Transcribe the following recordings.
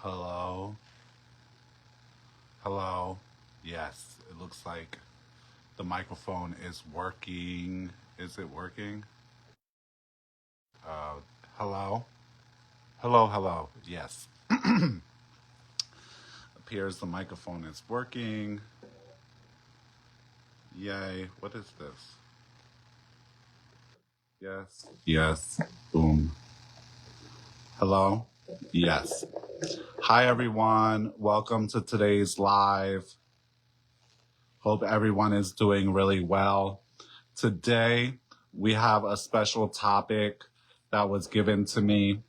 Hello? Hello? Yes, it looks like the microphone is working. Is it working? Uh, hello? Hello, hello. Yes. Appears the microphone is working. Yay. What is this? Yes. Yes. Boom. Hello? Yes. Hi, everyone. Welcome to today's live. Hope everyone is doing really well. Today, we have a special topic that was given to me.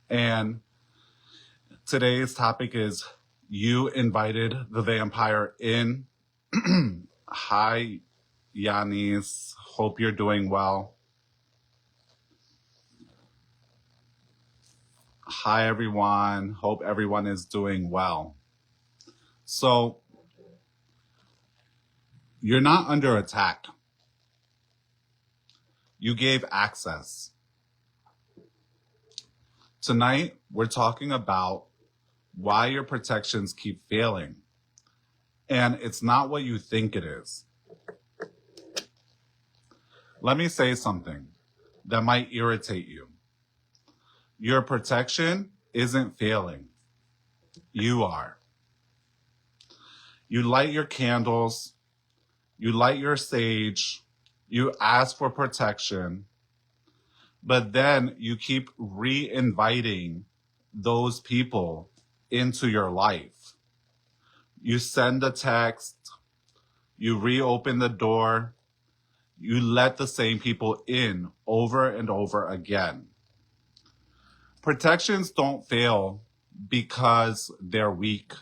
And today's topic is You Invited the Vampire In. Hi, Yanis. Hope you're doing well. Hi, everyone. Hope everyone is doing well. So, you're not under attack. You gave access. Tonight, we're talking about why your protections keep failing. And it's not what you think it is. Let me say something that might irritate you. Your protection isn't failing. You are. You light your candles, you light your sage, you ask for protection, but then you keep re-inviting those people into your life. You send a text, you reopen the door, you let the same people in over and over again. Protections don't fail because they're weak.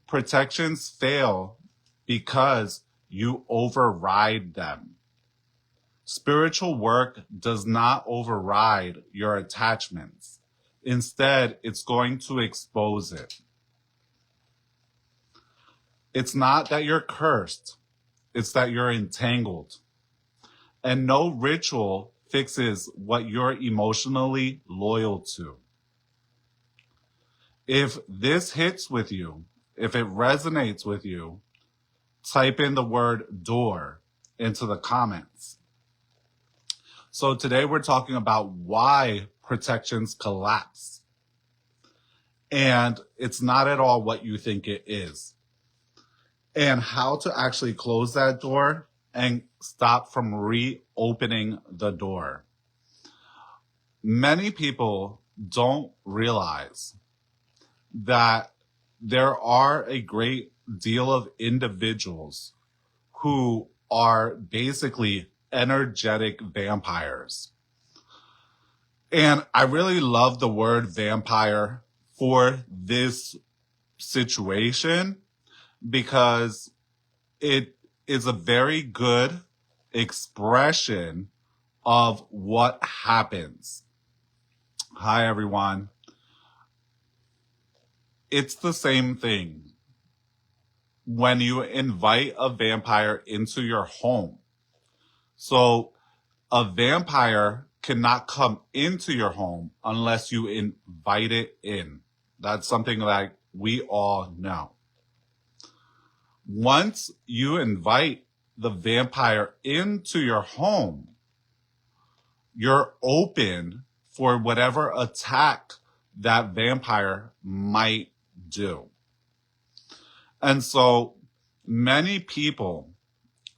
Protections fail because you override them. Spiritual work does not override your attachments. Instead, it's going to expose it. It's not that you're cursed, it's that you're entangled. And no ritual fixes what you're emotionally loyal to. If this hits with you, if it resonates with you, type in the word door into the comments. So today we're talking about why protections collapse. And it's not at all what you think it is. And how to actually close that door and stop from reopening the door. Many people don't realize that there are a great deal of individuals who are basically energetic vampires. And I really love the word vampire for this situation because it is a very good expression of what happens. Hi, everyone. It's the same thing when you invite a vampire into your home. So a vampire cannot come into your home unless you invite it in. That's something that we all know. Once you invite the vampire into your home, you're open for whatever attack that vampire might do. And so many people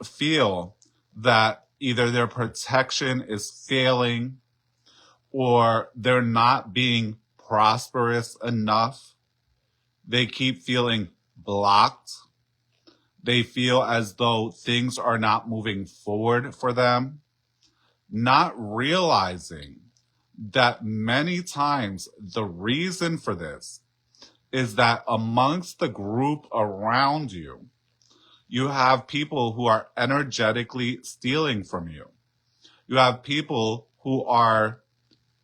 feel that either their protection is failing or they're not being prosperous enough. They keep feeling blocked. They feel as though things are not moving forward for them, not realizing that many times the reason for this is that amongst the group around you, you have people who are energetically stealing from you. You have people who are,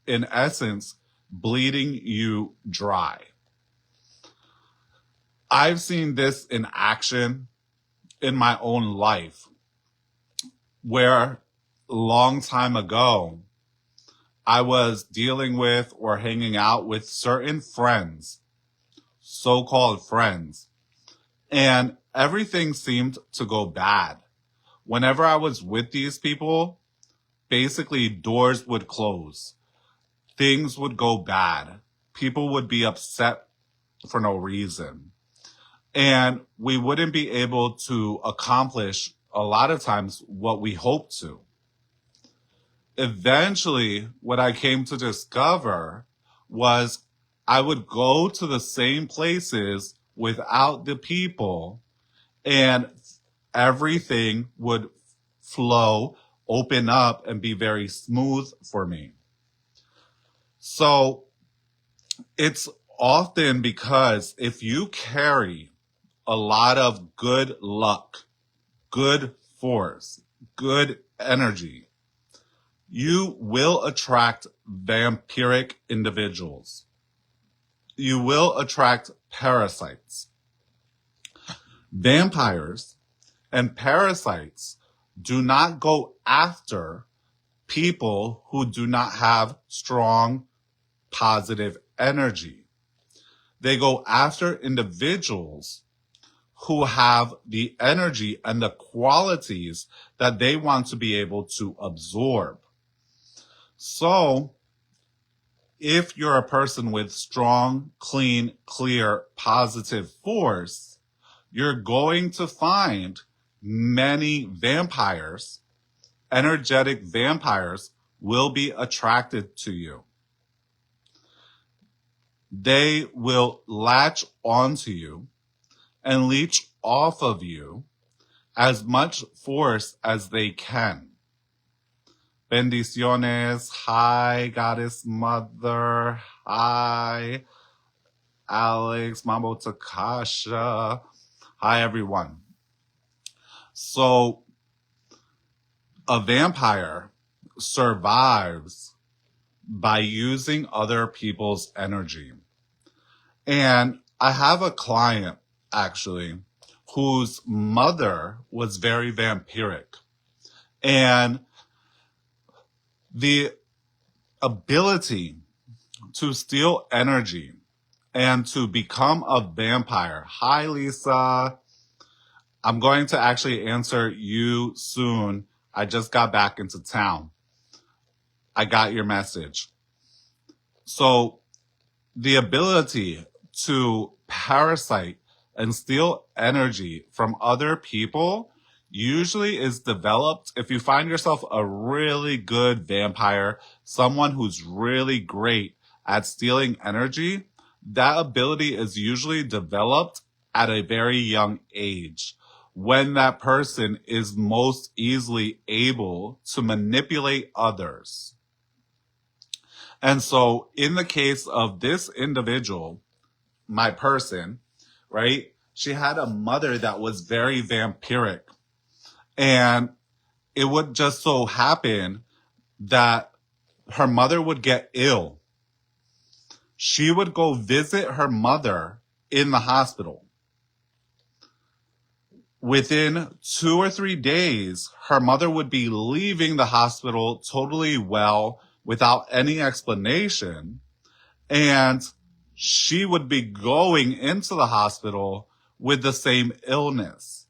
in essence, bleeding you dry. I've seen this in action in my own life, where a long time ago, I was dealing with or hanging out with certain friends so-called friends. And everything seemed to go bad. Whenever I was with these people, basically doors would close. Things would go bad. People would be upset for no reason. And we wouldn't be able to accomplish a lot of times what we hoped to. Eventually, what I came to discover was I would go to the same places without the people, and everything would flow, open up, and be very smooth for me. So it's often because if you carry a lot of good luck, good force, good energy, you will attract vampiric individuals. You will attract parasites. Vampires and parasites do not go after people who do not have strong, positive energy. They go after individuals who have the energy and the qualities that they want to be able to absorb. So, if you're a person with strong, clean, clear, positive force, you're going to find many vampires, energetic vampires, will be attracted to you. They will latch onto you and leech off of you as much force as they can. Bendiciones. Hi, Goddess Mother. Hi, Alex, Mambo Takasha. Hi, everyone. So, a vampire survives by using other people's energy. And I have a client, actually, whose mother was very vampiric. And the ability to steal energy and to become a vampire. Hi, Lisa. I'm going to actually answer you soon. I just got back into town. I got your message. So the ability to parasite and steal energy from other people usually is developed if you find yourself a really good vampire, someone who's really great at stealing energy. That ability is usually developed at a very young age, when that person is most easily able to manipulate others. And so in the case of this individual, my person, right, she had a mother that was very vampiric. And it would just so happen that her mother would get ill. She would go visit her mother in the hospital. Within 2 or 3 days, her mother would be leaving the hospital totally well, without any explanation. And she would be going into the hospital with the same illness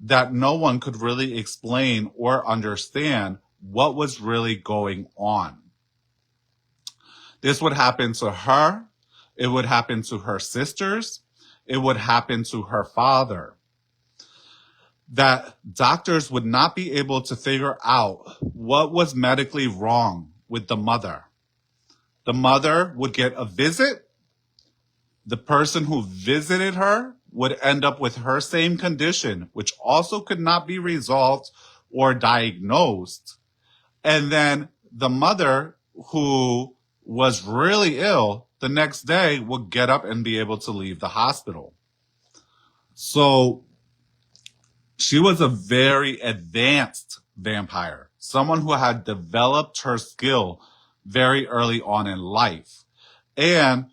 that no one could really explain or understand what was really going on. This would happen to her. It would happen to her sisters. It would happen to her father. That doctors would not be able to figure out what was medically wrong with the mother. The mother would get a visit. The person who visited her would end up with her same condition, which also could not be resolved or diagnosed. And then the mother, who was really ill, the next day would get up and be able to leave the hospital. So she was a very advanced vampire, someone who had developed her skill very early on in life. And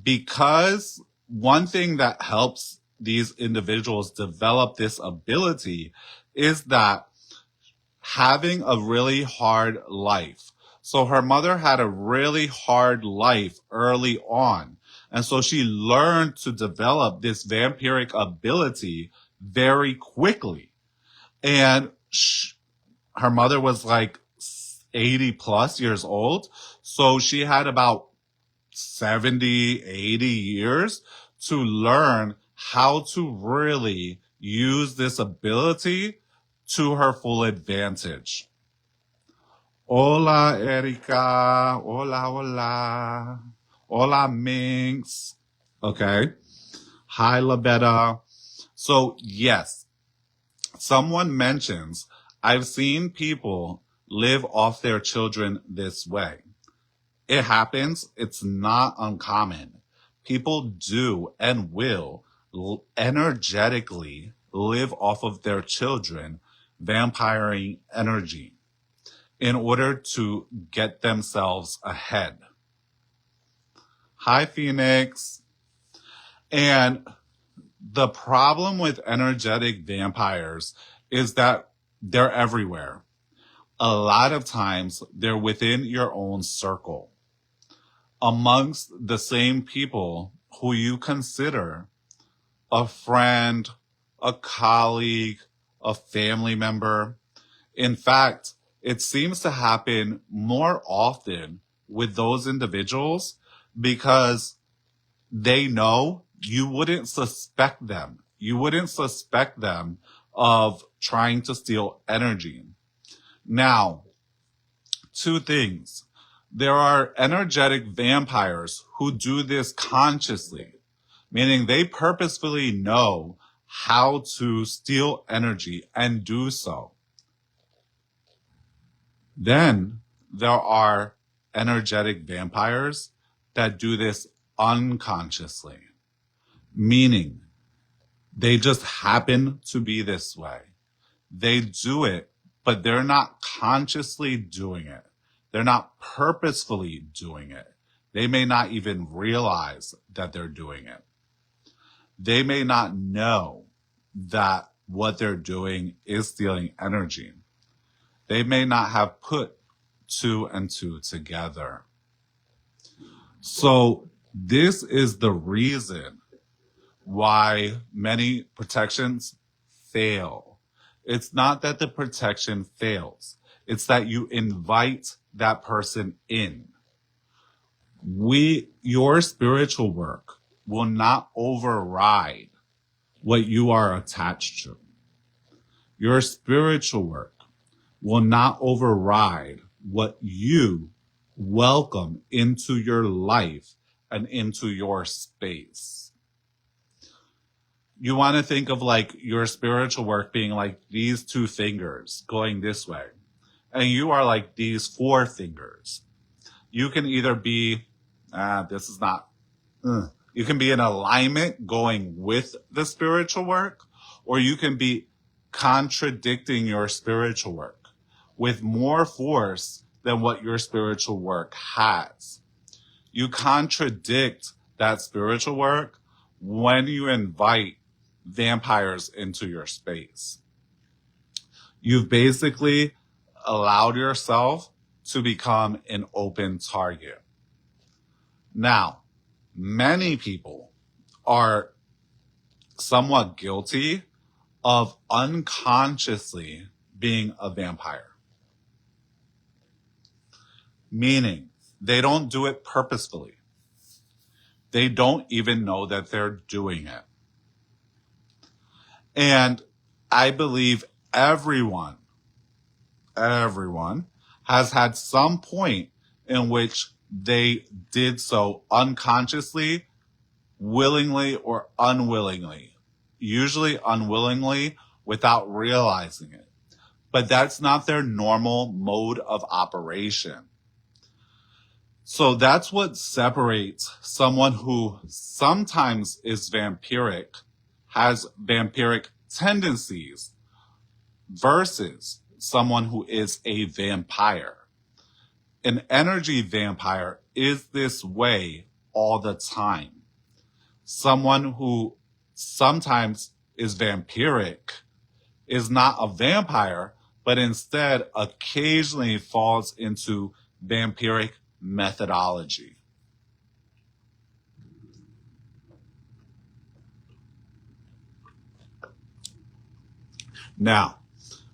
because one thing that helps these individuals develop this ability is that having a really hard life. So her mother had a really hard life early on. And so she learned to develop this vampiric ability very quickly. And her mother was like 80 plus years old. So she had about 70, 80 years to learn how to really use this ability to her full advantage. Hola, Erika. Hola, hola. Hola, Minx. Okay. Hi, Labetta. So, yes, someone mentions, I've seen people live off their children this way. It happens. It's not uncommon. People do and will energetically live off of their children, vampiring energy, in order to get themselves ahead. Hi, Phoenix. And the problem with energetic vampires is that they're everywhere. A lot of times they're within your own circle, amongst the same people who you consider a friend, a colleague, a family member. In fact, it seems to happen more often with those individuals because they know you wouldn't suspect them. You wouldn't suspect them of trying to steal energy. Now, two things. There are energetic vampires who do this consciously, meaning they purposefully know how to steal energy and do so. Then there are energetic vampires that do this unconsciously, meaning they just happen to be this way. They do it, but they're not consciously doing it. They're not purposefully doing it. They may not even realize that they're doing it. They may not know that what they're doing is stealing energy. They may not have put two and two together. So this is the reason why many protections fail. It's not that the protection fails. It's that you invite that person in. Your spiritual work will not override what you are attached to. Your spiritual work will not override what you welcome into your life and into your space. You want to think of like your spiritual work being like these two fingers going this way. And you are like these four fingers. You can either be, you can be in alignment going with the spiritual work, or you can be contradicting your spiritual work with more force than what your spiritual work has. You contradict that spiritual work when you invite vampires into your space. You've basically allowed yourself to become an open target. Now, many people are somewhat guilty of unconsciously being a vampire. Meaning, they don't do it purposefully. They don't even know that they're doing it. And I believe everyone has had some point in which they did so unconsciously, willingly or unwillingly, usually unwillingly without realizing it. But that's not their normal mode of operation. So that's what separates someone who sometimes is vampiric, has vampiric tendencies, versus someone who is a vampire. An energy vampire is this way all the time. Someone who sometimes is vampiric is not a vampire, but instead occasionally falls into vampiric methodology. Now,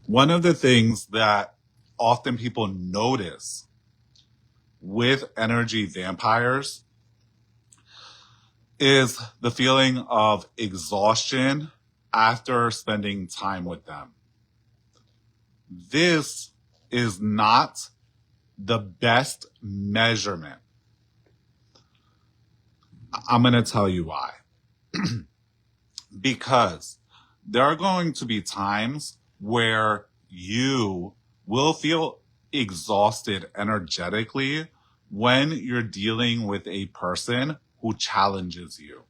one of the things that often people notice with energy vampires is the feeling of exhaustion after spending time with them. This is not the best measurement. I'm going to tell you why. Because there are going to be times where you will feel exhausted energetically when you're dealing with a person who challenges you.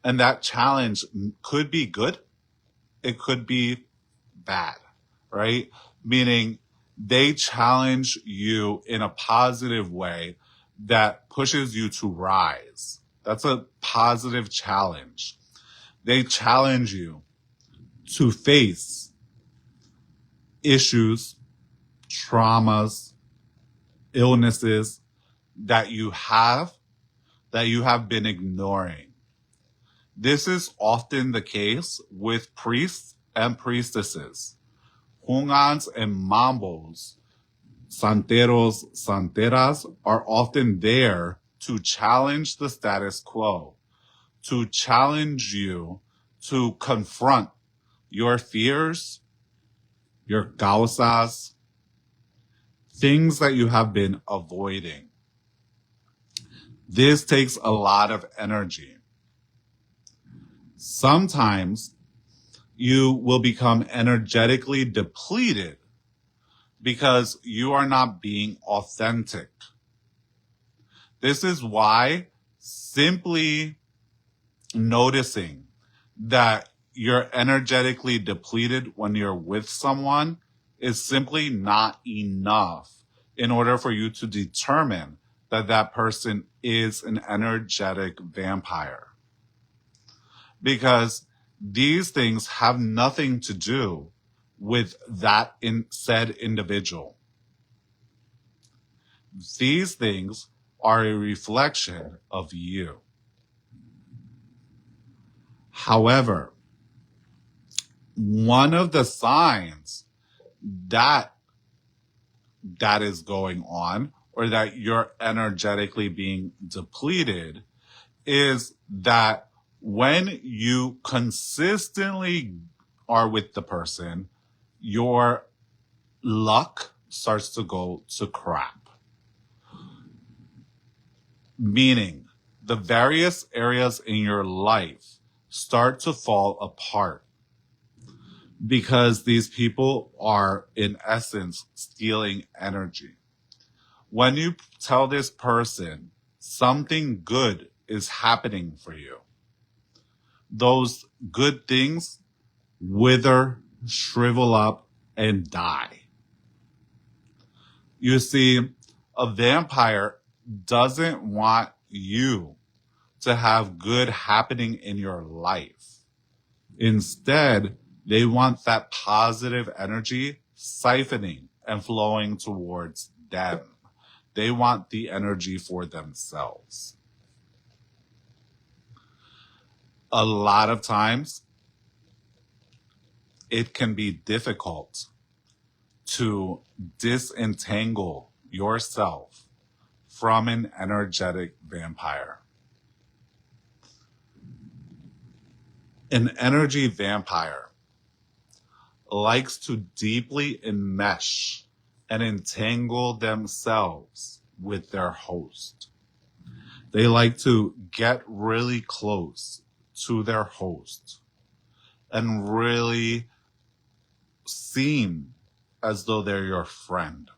And that challenge could be good. It could be bad, right? Meaning they challenge you in a positive way that pushes you to rise. That's a positive challenge. They challenge you to face issues, traumas, illnesses that you have been ignoring. This is often the case with priests and priestesses. Hungans and mambos, santeros, santeras are often there to challenge the status quo, to challenge you to confront your fears, your causas, things that you have been avoiding. This takes a lot of energy. Sometimes you will become energetically depleted because you are not being authentic. This is why simply noticing that you're energetically depleted when you're with someone is simply not enough in order for you to determine that that person is an energetic vampire. Because these things have nothing to do with that said individual. These things are a reflection of you. However, one of the signs that is going on, or that you're energetically being depleted, is that when you consistently are with the person, your luck starts to go to crap. Meaning, the various areas in your life start to fall apart because these people are, in essence, stealing energy. When you tell this person something good is happening for you, those good things wither, shrivel up, and die. You see, a vampire doesn't want you to have good happening in your life. Instead, they want that positive energy siphoning and flowing towards them. They want the energy for themselves. A lot of times, it can be difficult to disentangle yourself from an energetic vampire. An energy vampire likes to deeply enmesh and entangle themselves with their host. They like to get really close to their host and really seem as though they're your friend,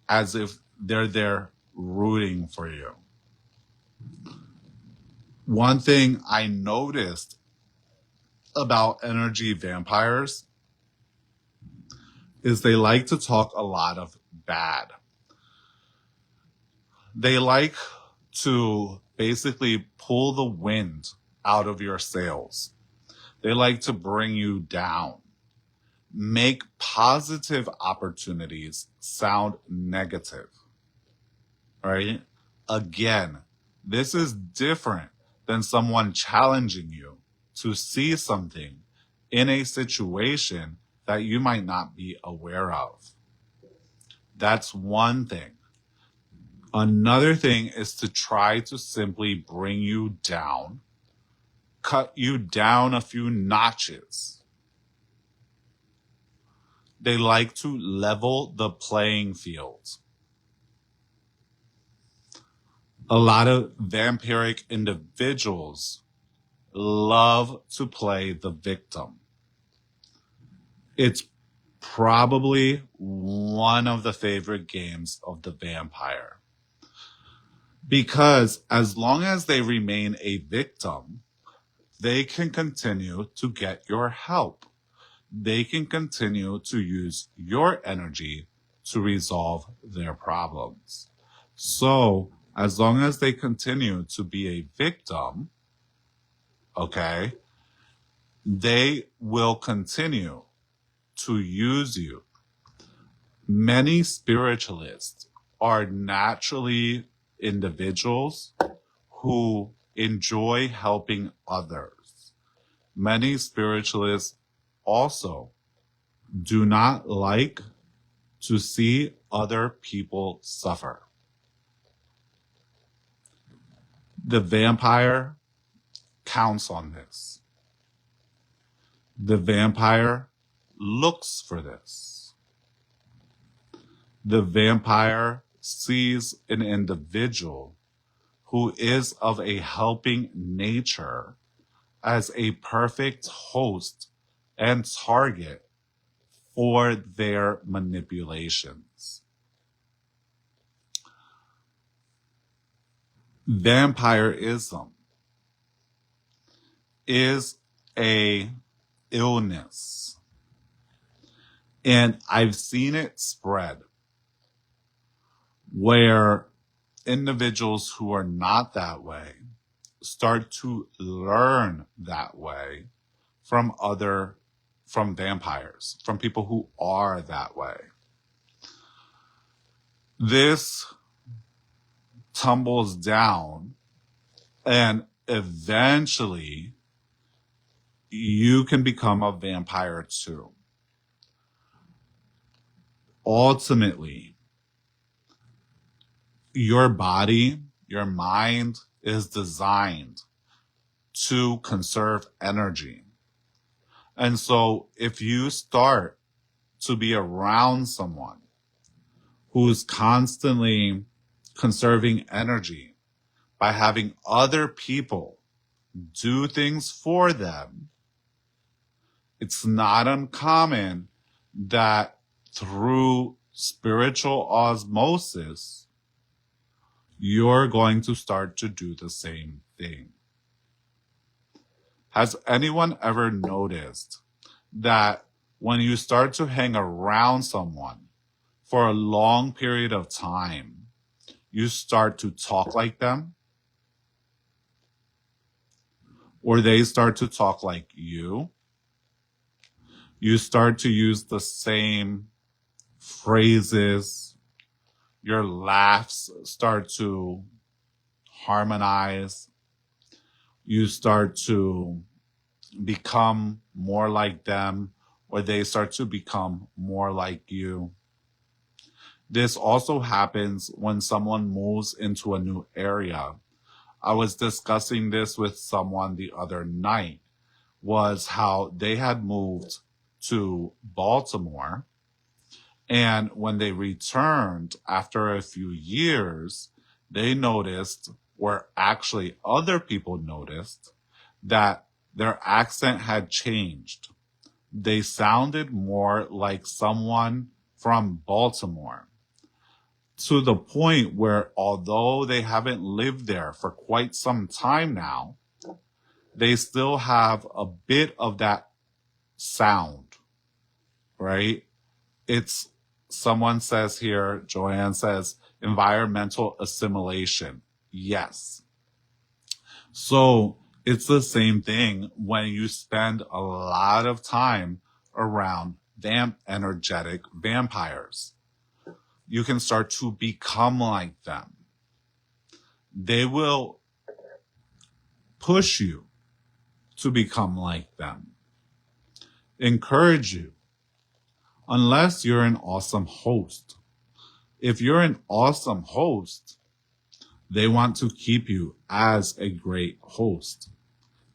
as if they're there rooting for you. One thing I noticed about energy vampires is they like to talk a lot of bad. They like to basically pull the wind out of your sails. They like to bring you down, make positive opportunities sound negative, right? Again, this is different than someone challenging you to see something in a situation that you might not be aware of. That's one thing. Another thing is to try to simply bring you down, cut you down a few notches. They like to level the playing field. A lot of vampiric individuals love to play the victim. It's probably one of the favorite games of the vampire. Because as long as they remain a victim, they can continue to get your help. They can continue to use your energy to resolve their problems. So, as long as they continue to be a victim, okay, they will continue to use you. Many spiritualists are naturally individuals who enjoy helping others. Many spiritualists also do not like to see other people suffer. The vampire counts on this. The vampire looks for this. The vampire sees an individual who is of a helping nature as a perfect host and target for their manipulations. Vampirism is a illness, and I've seen it spread where individuals who are not that way start to learn that way from vampires, from people who are that way. This tumbles down, and eventually you can become a vampire too. Ultimately, your body, your mind is designed to conserve energy. And so if you start to be around someone who's constantly conserving energy by having other people do things for them, it's not uncommon that through spiritual osmosis, you're going to start to do the same thing. Has anyone ever noticed that when you start to hang around someone for a long period of time, you start to talk like them? Or they start to talk like you? You start to use the same phrases. Your laughs start to harmonize. You start to become more like them, or they start to become more like you. This also happens when someone moves into a new area. I was discussing this with someone the other night, was how they had moved to Baltimore, and when they returned after a few years, they noticed, or actually other people noticed, that their accent had changed. They sounded more like someone from Baltimore, to the point where although they haven't lived there for quite some time now, they still have a bit of that sound, right? It's, someone says here, Joanne says, environmental assimilation. Yes. So it's the same thing when you spend a lot of time around energetic vampires. You can start to become like them. They will push you to become like them. encourage you unless you're an awesome host. If you're an awesome host, they want to keep you as a great host.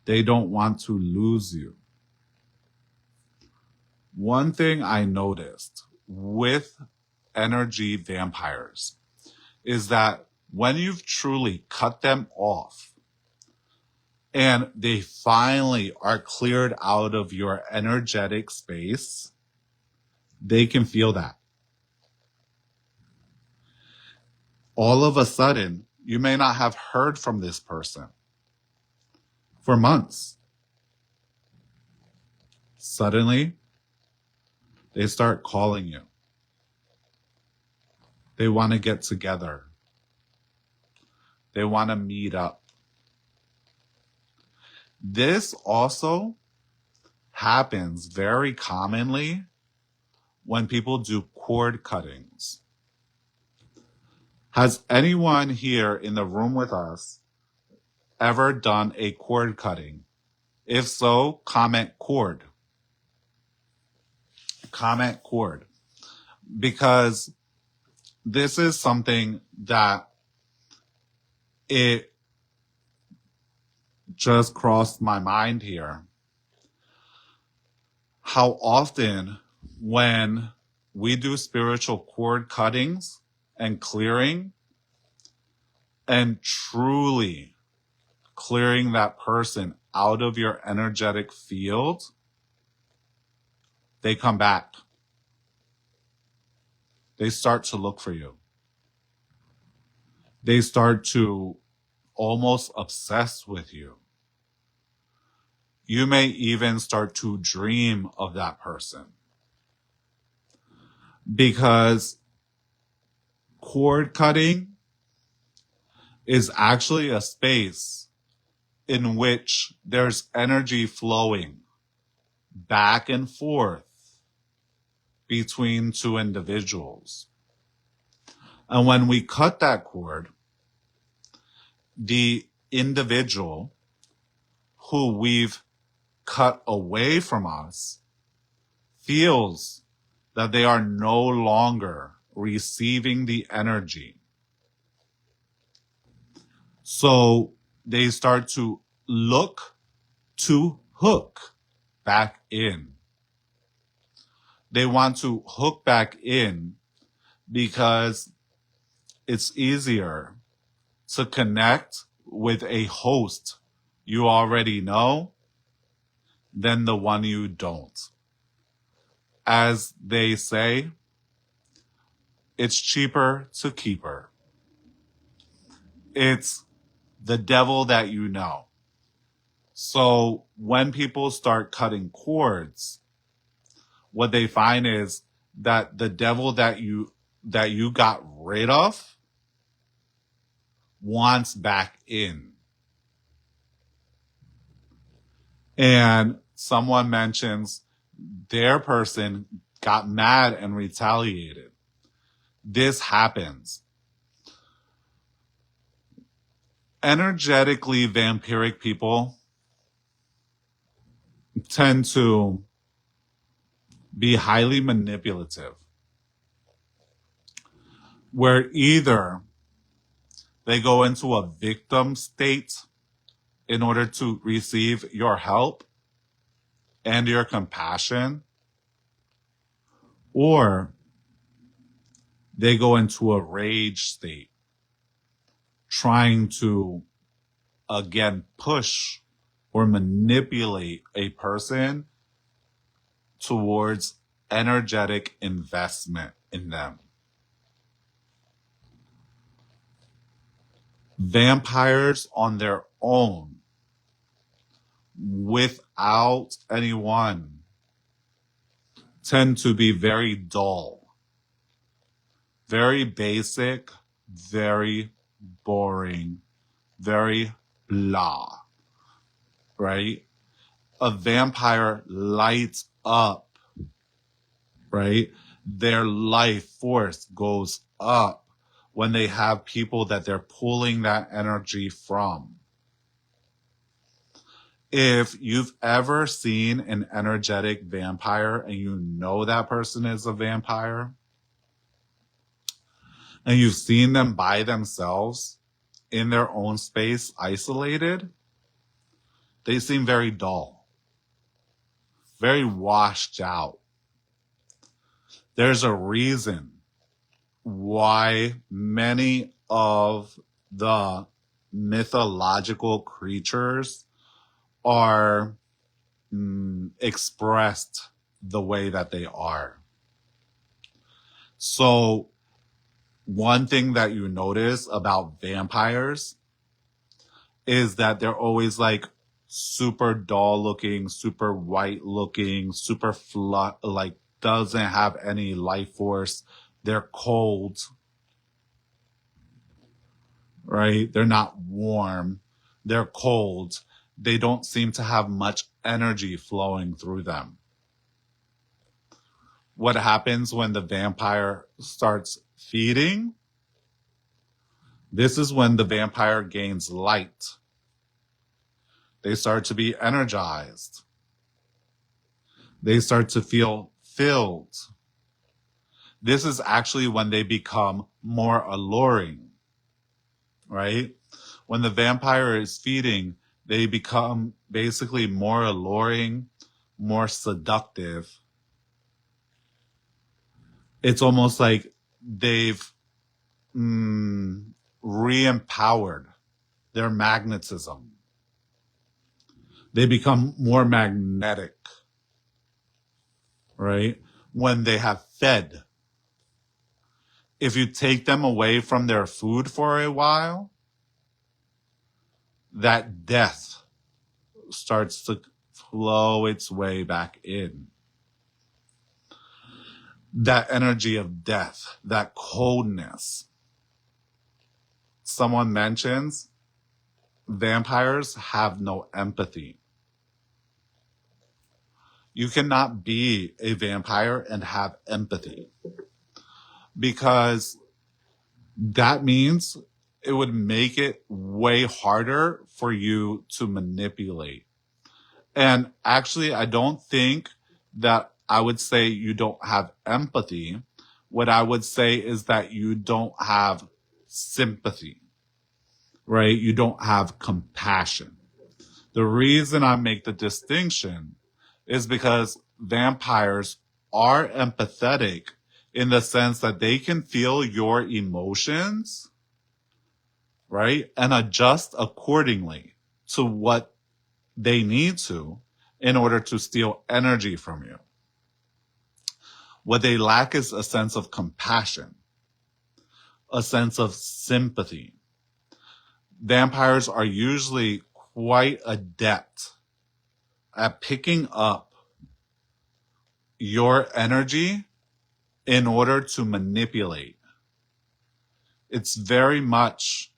They don't want to lose you. One thing I noticed with energy vampires is that when you've truly cut them off and they finally are cleared out of your energetic space, they can feel that. All of a sudden, you may not have heard from this person for months. Suddenly, they start calling you. They want to get together. They want to meet up. This also happens very commonly when people do cord cuttings. Has anyone here in the room with us ever done a cord cutting? If so, comment cord. Comment cord. Because this is something that it just crossed my mind here. How often when we do spiritual cord cuttings and clearing and truly clearing that person out of your energetic field, they come back. They start to look for you. They start to almost obsess with you. You may even start to dream of that person. Because cord cutting is actually a space in which there's energy flowing back and forth between two individuals. And when we cut that cord, the individual who we've cut away from us feels that they are no longer receiving the energy. So they start to look to hook back in. They want to hook back in because it's easier to connect with a host you already know than the one you don't. As they say, it's cheaper to keep her. It's the devil that you know. So when people start cutting cords, what they find is that the devil that you got rid of wants back in. And someone mentions their person got mad and retaliated. This happens. Energetically vampiric people tend to be highly manipulative, where either they go into a victim state in order to receive your help and your compassion, or they go into a rage state, trying to, again, push or manipulate a person towards energetic investment in them. Vampires on their own, without anyone, tend to be very dull, very basic, very boring, very blah, right? A vampire lights up, right? Their life force goes up when they have people that they're pulling that energy from. If you've ever seen an energetic vampire and you know that person is a vampire, and you've seen them by themselves in their own space, isolated, they seem very dull, very washed out. There's a reason why many of the mythological creatures are expressed the way that they are. So one thing that you notice about vampires is that they're always like super dull looking, super white looking, super like doesn't have any life force. They're cold, right? They're not warm. They're cold. They don't seem to have much energy flowing through them. What happens when the vampire starts feeding? This is when the vampire gains light. They start to be energized. They start to feel filled. This is actually when they become more alluring, right? When the vampire is feeding, they become basically more alluring, more seductive. It's almost like they've re-empowered their magnetism. They become more magnetic, right? When they have fed. If you take them away from their food for a while, that death starts to flow its way back in. That energy of death, that coldness. Someone mentions vampires have no empathy. You cannot be a vampire and have empathy, because that means it would make it way harder for you to manipulate. And actually, I don't think that I would say you don't have empathy. What I would say is that you don't have sympathy, right? You don't have compassion. The reason I make the distinction is because vampires are empathetic in the sense that they can feel your emotions, right? And adjust accordingly to what they need to in order to steal energy from you. What they lack is a sense of compassion, a sense of sympathy. Vampires are usually quite adept at picking up your energy in order to manipulate. It's very much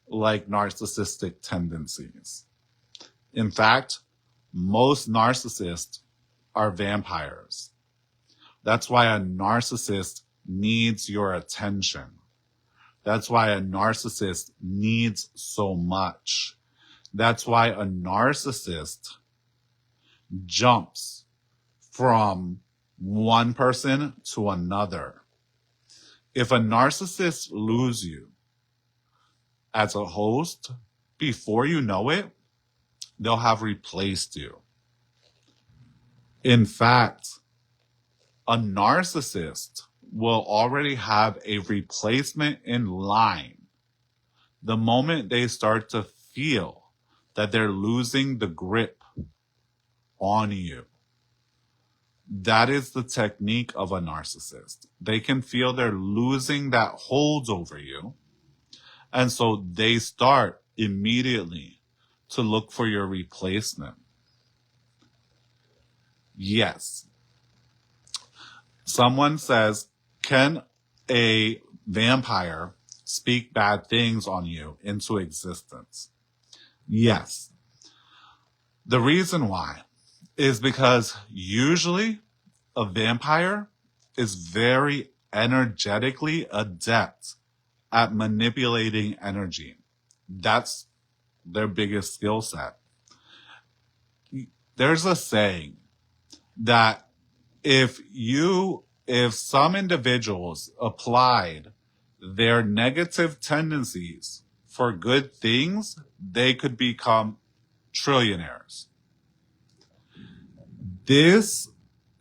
like narcissistic tendencies. In fact, most narcissists are vampires. That's why a narcissist needs your attention. That's why a narcissist needs so much. That's why a narcissist jumps from one person to another. If a narcissist loses you as a host, before you know it, they'll have replaced you. In fact, a narcissist will already have a replacement in line the moment they start to feel that they're losing the grip on you. That is the technique of a narcissist. They can feel they're losing that hold over you. And so they start immediately to look for your replacement. Yes. Someone says, can a vampire speak bad things on you into existence? Yes. The reason why is because usually a vampire is very energetically adept at manipulating energy. That's their biggest skill set. there's a saying that if some individuals applied their negative tendencies for good things, they could become trillionaires. This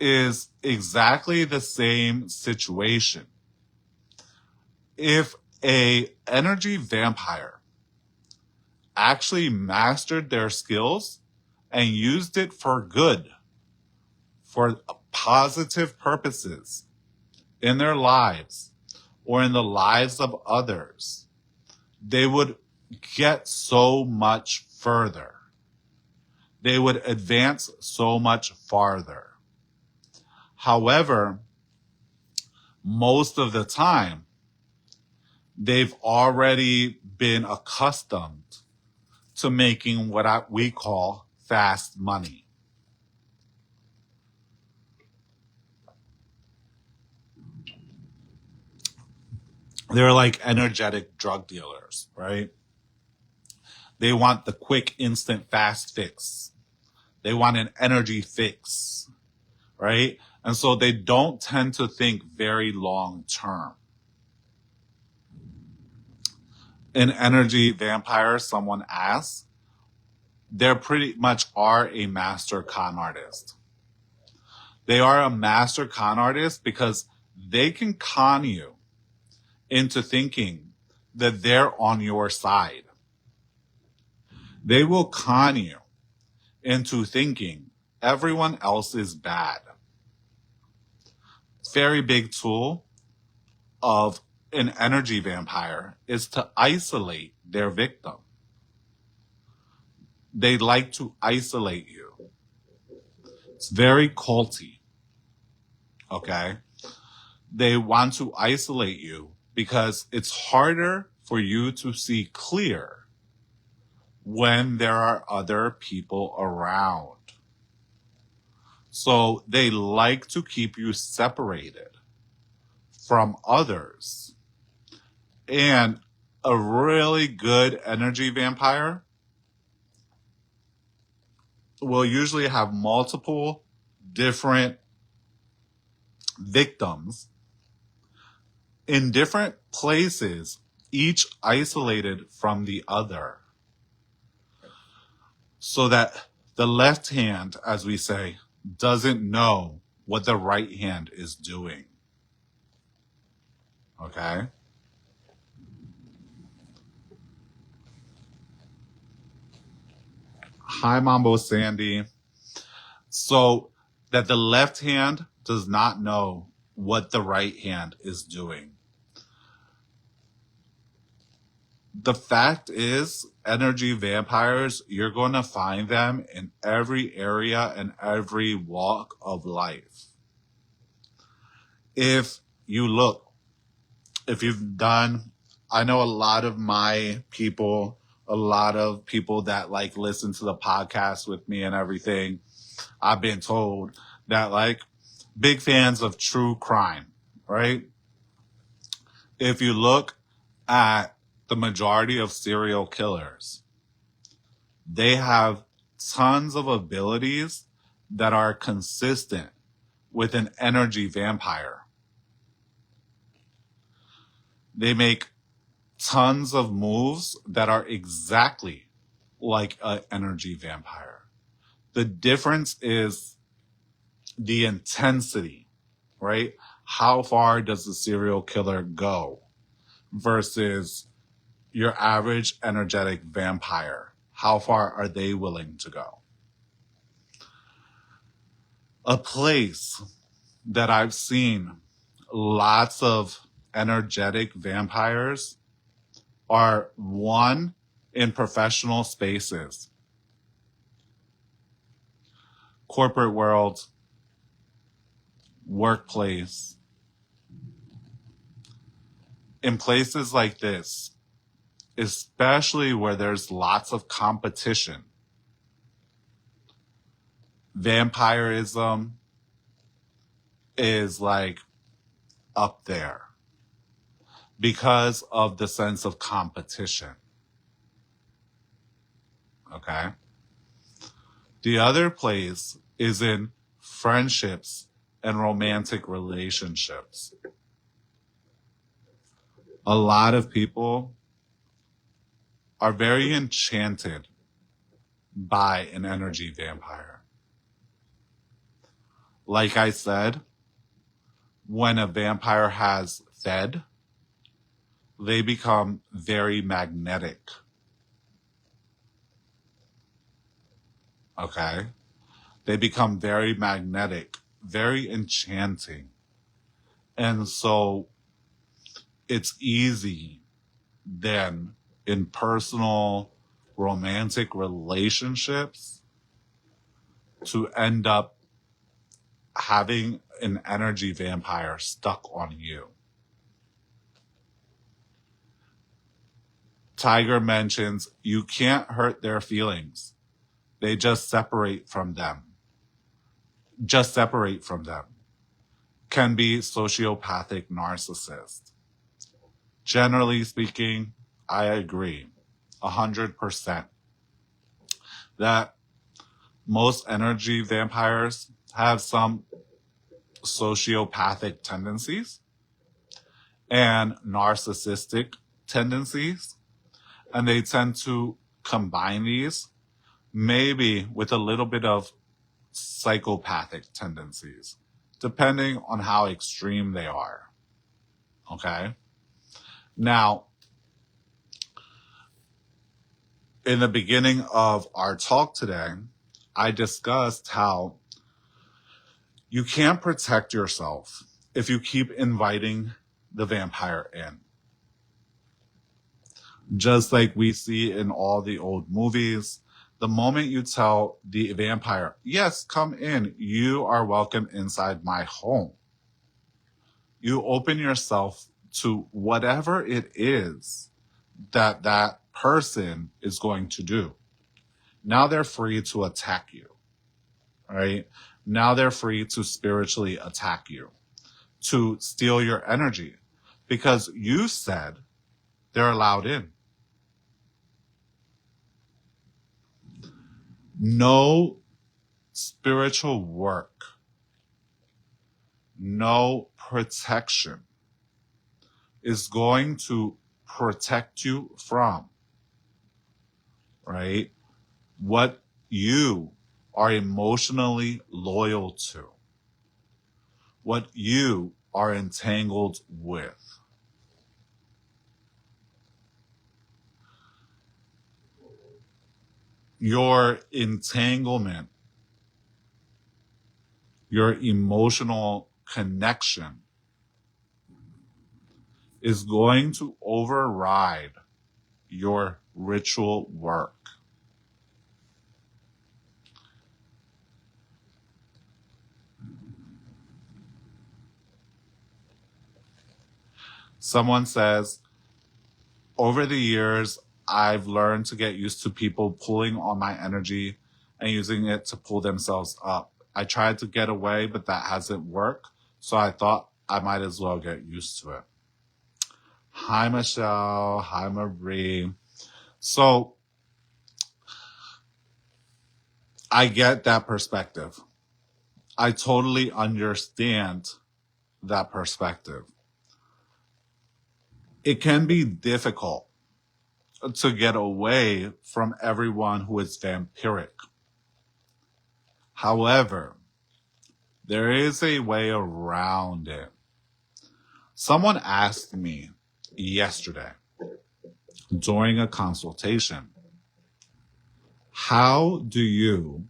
is exactly the same situation. If a energy vampire actually mastered their skills and used it for good, for positive purposes in their lives or in the lives of others, they would get so much further. They would advance so much farther. However, most of the time, they've already been accustomed to making what we call fast money. They're like energetic drug dealers, right? They want the quick, instant, fast fix. They want an energy fix, right? And so they don't tend to think very long term. An energy vampire, someone asks, they pretty much are a master con artist. They are a master con artist because they can con you into thinking that they're on your side. They will con you into thinking everyone else is bad. Very big tool of an energy vampire is to isolate their victim. They like to isolate you. It's very culty. Okay? They want to isolate you because it's harder for you to see clear when there are other people around. So they like to keep you separated from others. And a really good energy vampire will usually have multiple different victims in different places, each isolated from the other. So that the left hand, as we say, doesn't know what the right hand is doing. Okay? Hi, Mambo Sandy. So that the left hand does not know what the right hand is doing. The fact is, energy vampires, you're going to find them in every area and every walk of life. If you've done, I know a lot of my people, a lot of people that like listen to the podcast with me and everything, I've been told that like big fans of true crime, right? If you look at the majority of serial killers, they have tons of abilities that are consistent with an energy vampire. They make tons of moves that are exactly like an energy vampire. The difference is the intensity, right? How far does the serial killer go versus your average energetic vampire? How far are they willing to go? A place that I've seen lots of energetic vampires are one in professional spaces, corporate world, workplace. In places like this, especially where there's lots of competition, vampirism is like up there because of the sense of competition. Okay? The other place is in friendships and romantic relationships. A lot of people are very enchanted by an energy vampire. Like I said, when a vampire has fed, they become very magnetic. Okay? They become very magnetic, very enchanting. And so it's easy then in personal romantic relationships to end up having an energy vampire stuck on you. Tiger mentions you can't hurt their feelings. They just separate from them. Just separate from them. Can be sociopathic narcissist. Generally speaking, I agree 100% that most energy vampires have some sociopathic tendencies and narcissistic tendencies, and they tend to combine these maybe with a little bit of psychopathic tendencies, depending on how extreme they are. Okay? Now, in the beginning of our talk today, I discussed how you can't protect yourself if you keep inviting the vampire in. Just like we see in all the old movies, the moment you tell the vampire, yes, come in, you are welcome inside my home, you open yourself to whatever it is that that person is going to do. Now they're free to attack you, right? Now they're free to spiritually attack you, to steal your energy, because you said they're allowed in. No spiritual work, no protection is going to protect you from, right, what you are emotionally loyal to, what you are entangled with. Your entanglement, your emotional connection is going to override your ritual work. Someone says, over the years, I've learned to get used to people pulling on my energy and using it to pull themselves up. I tried to get away, but that hasn't worked. So I thought I might as well get used to it. Hi, Michelle. Hi, Marie. So I get that perspective. I totally understand that perspective. It can be difficult to get away from everyone who is vampiric. However, there is a way around it. Someone asked me yesterday during a consultation, how do you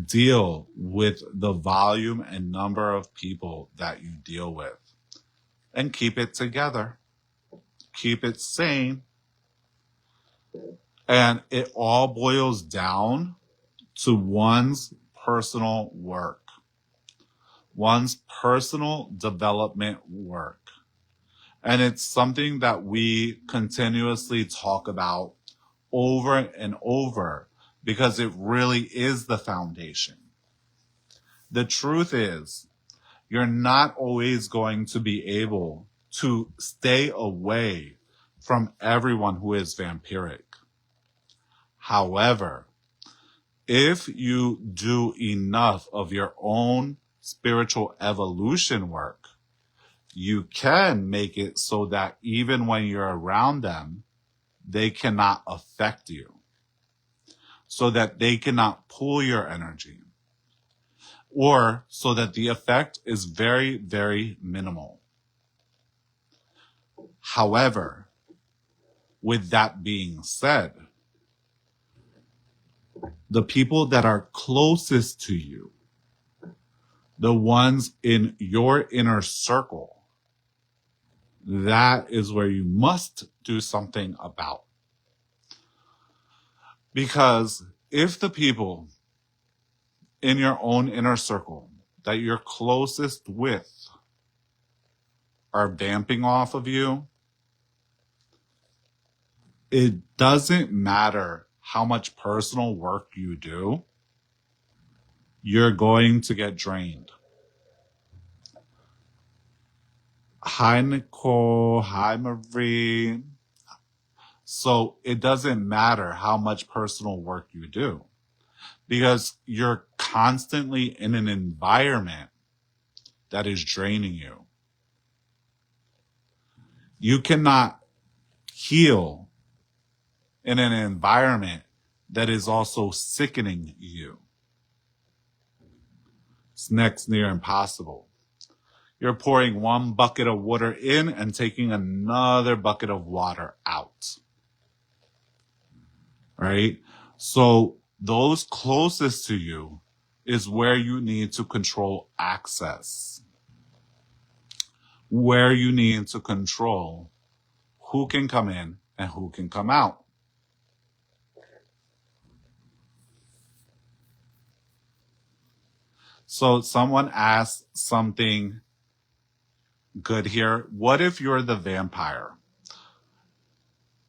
deal with the volume and number of people that you deal with and keep it together, keep it sane? And it all boils down to one's personal work, one's personal development work. And it's something that we continuously talk about over and over because it really is the foundation. The truth is, you're not always going to be able to stay away from everyone who is vampiric. However, If you do enough of your own spiritual evolution work, you can make it so that even when you're around them, they cannot affect you, so that they cannot pull your energy, or so that the effect is very, very minimal. However, with that being said, the people that are closest to you, the ones in your inner circle, that is where you must do something about. Because if the people in your own inner circle that you're closest with are vamping off of you, it doesn't matter how much personal work you do, you're going to get drained. Hi, Nicole. Hi, Marie. So it doesn't matter how much personal work you do, because you're constantly in an environment that is draining you. You cannot heal in an environment that is also sickening you. It's next near impossible. You're pouring one bucket of water in and taking another bucket of water out. Right? So those closest to you is where you need to control access, where you need to control who can come in and who can come out. So someone asked something good here. What if you're the vampire?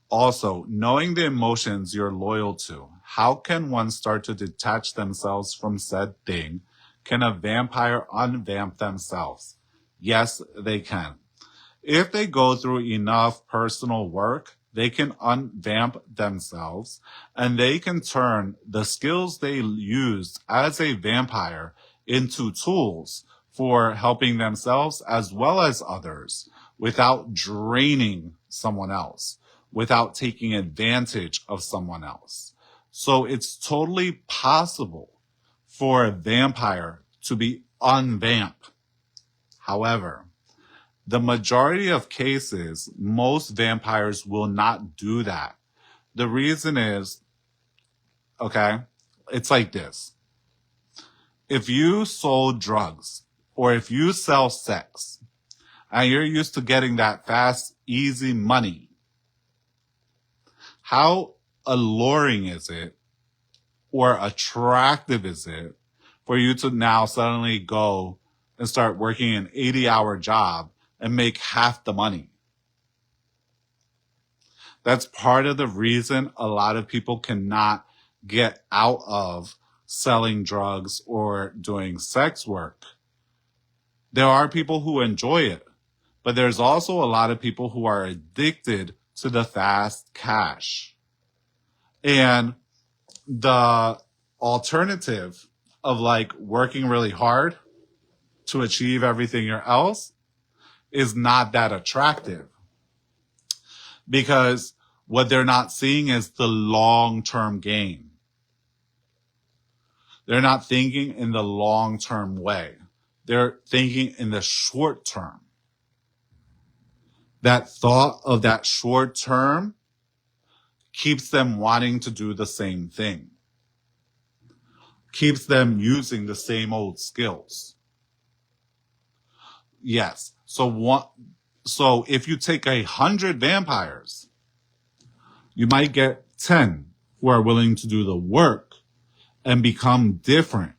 Also, knowing the emotions you're loyal to, how can one start to detach themselves from said thing? Can a vampire unvamp themselves? Yes, they can. If they go through enough personal work, they can unvamp themselves, and they can turn the skills they used as a vampire into tools for helping themselves as well as others without draining someone else, without taking advantage of someone else. So it's totally possible for a vampire to be unvamped. However, the majority of cases, most vampires will not do that. The reason is, okay, it's like this. If you sold drugs or if you sell sex and you're used to getting that fast, easy money, how alluring is it or attractive is it for you to now suddenly go and start working an 80-hour job and make half the money? That's part of the reason a lot of people cannot get out of selling drugs or doing sex work. There are people who enjoy it, but there's also a lot of people who are addicted to the fast cash. And the alternative of like working really hard to achieve everything else is not that attractive, because what they're not seeing is the long-term gain. They're not thinking in the long-term way. They're thinking in the short term. That thought of that short term keeps them wanting to do the same thing, keeps them using the same old skills. Yes. So if you take 100 vampires, you might get 10 who are willing to do the work and become different,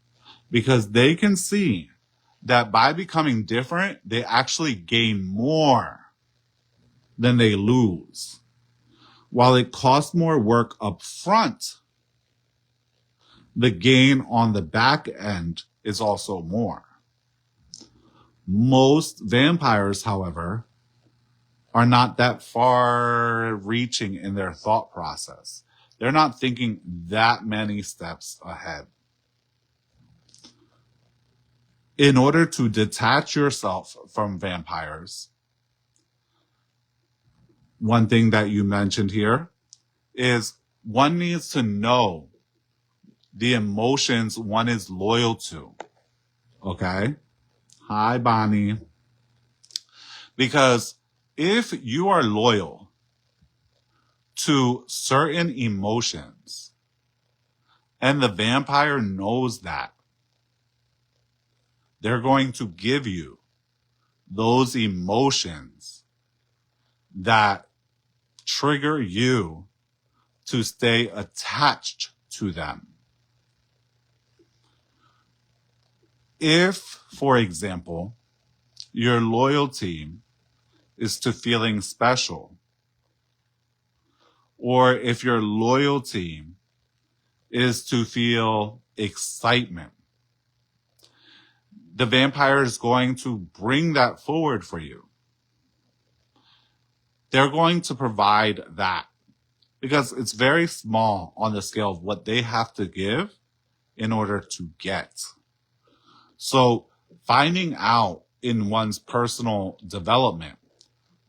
because they can see that by becoming different, they actually gain more than they lose. While it costs more work up front, the gain on the back end is also more. Most vampires, however, are not that far reaching in their thought process. They're not thinking that many steps ahead. In order to detach yourself from vampires, one thing that you mentioned here is one needs to know the emotions one is loyal to. Okay? Hi, Bonnie. Because if you are loyal to certain emotions and the vampire knows that, they're going to give you those emotions that trigger you to stay attached to them. If, for example, your loyalty is to feeling special, or if your loyalty is to feel excitement, the vampire is going to bring that forward for you. They're going to provide that because it's very small on the scale of what they have to give in order to get. So finding out in one's personal development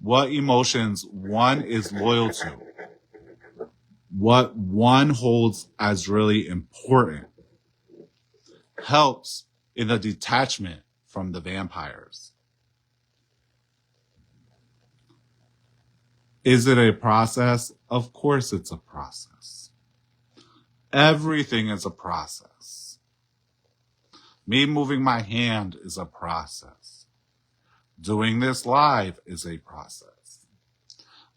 what emotions one is loyal to, what one holds as really important, helps in the detachment from the vampires. Is it a process? Of course it's a process. Everything is a process. Me moving my hand is a process. Doing this live is a process.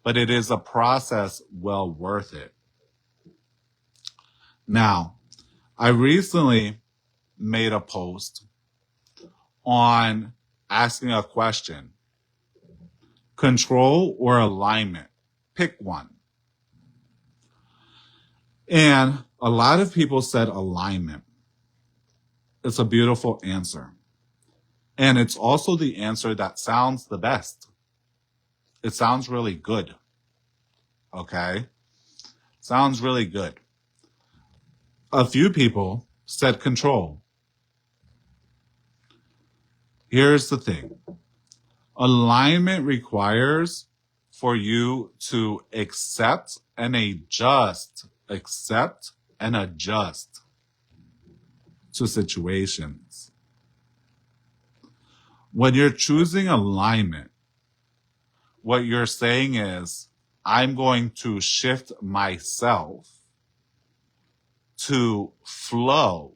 But it is a process well worth it. Now, I recently made a post on asking a question. Control or alignment? Pick one. And a lot of people said alignment. It's a beautiful answer. And it's also the answer that sounds the best. It sounds really good. Okay? Sounds really good. A few people said control. Here's the thing. Alignment requires for you to accept and adjust to situations. When you're choosing alignment, what you're saying is, I'm going to shift myself to flow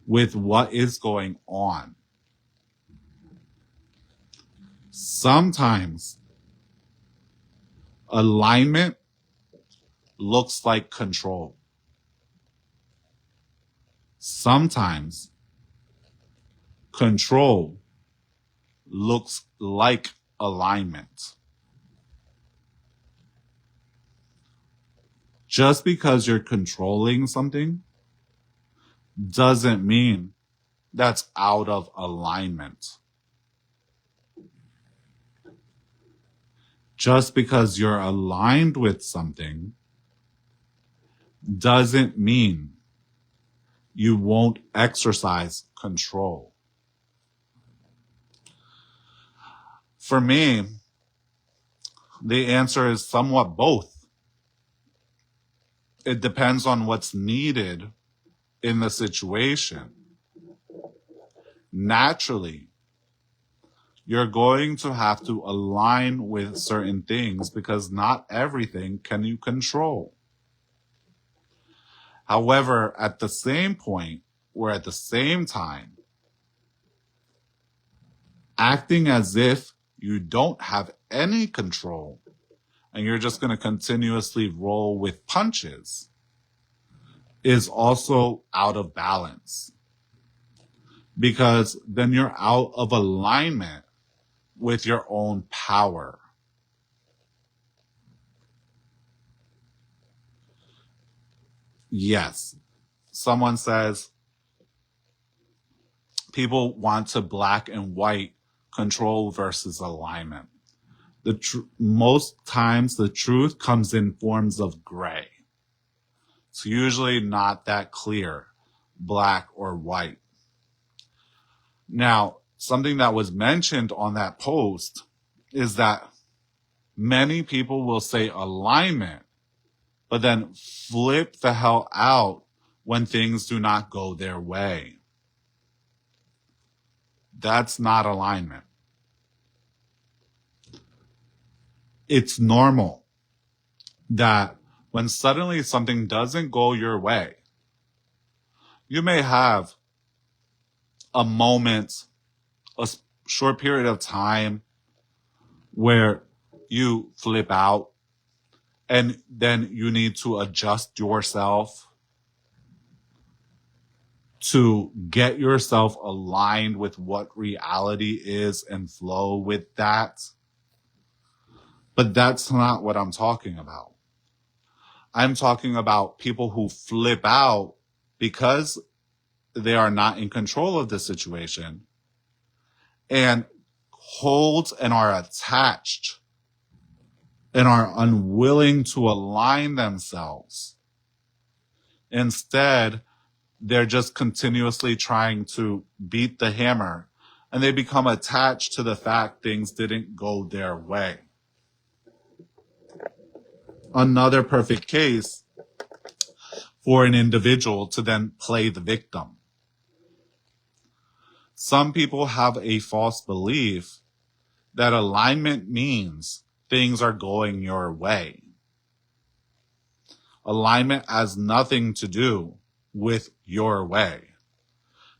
with what is going on. Sometimes alignment looks like control. Sometimes control looks like alignment. Just because you're controlling something doesn't mean that's out of alignment. Just because you're aligned with something doesn't mean you won't exercise control. For me, the answer is somewhat both. It depends on what's needed in the situation. Naturally, you're going to have to align with certain things because not everything can you control. However, at the same point, or at the same time, acting as if you don't have any control and you're just going to continuously roll with punches is also out of balance. Because then you're out of alignment with your own power. Yes, someone says people want to black and white control versus alignment. Most times the truth comes in forms of gray. It's usually not that clear, black or white. Now, something that was mentioned on that post is that many people will say alignment, but then flip the hell out when things do not go their way. That's not alignment. It's normal that when suddenly something doesn't go your way, you may have a moment, a short period of time where you flip out and then you need to adjust yourself to get yourself aligned with what reality is and flow with that. But that's not what I'm talking about. I'm talking about people who flip out because they are not in control of the situation and hold and are attached and are unwilling to align themselves. Instead, they're just continuously trying to beat the hammer and they become attached to the fact things didn't go their way. Another perfect case for an individual to then play the victim. Some people have a false belief that alignment means things are going your way. Alignment has nothing to do with your way.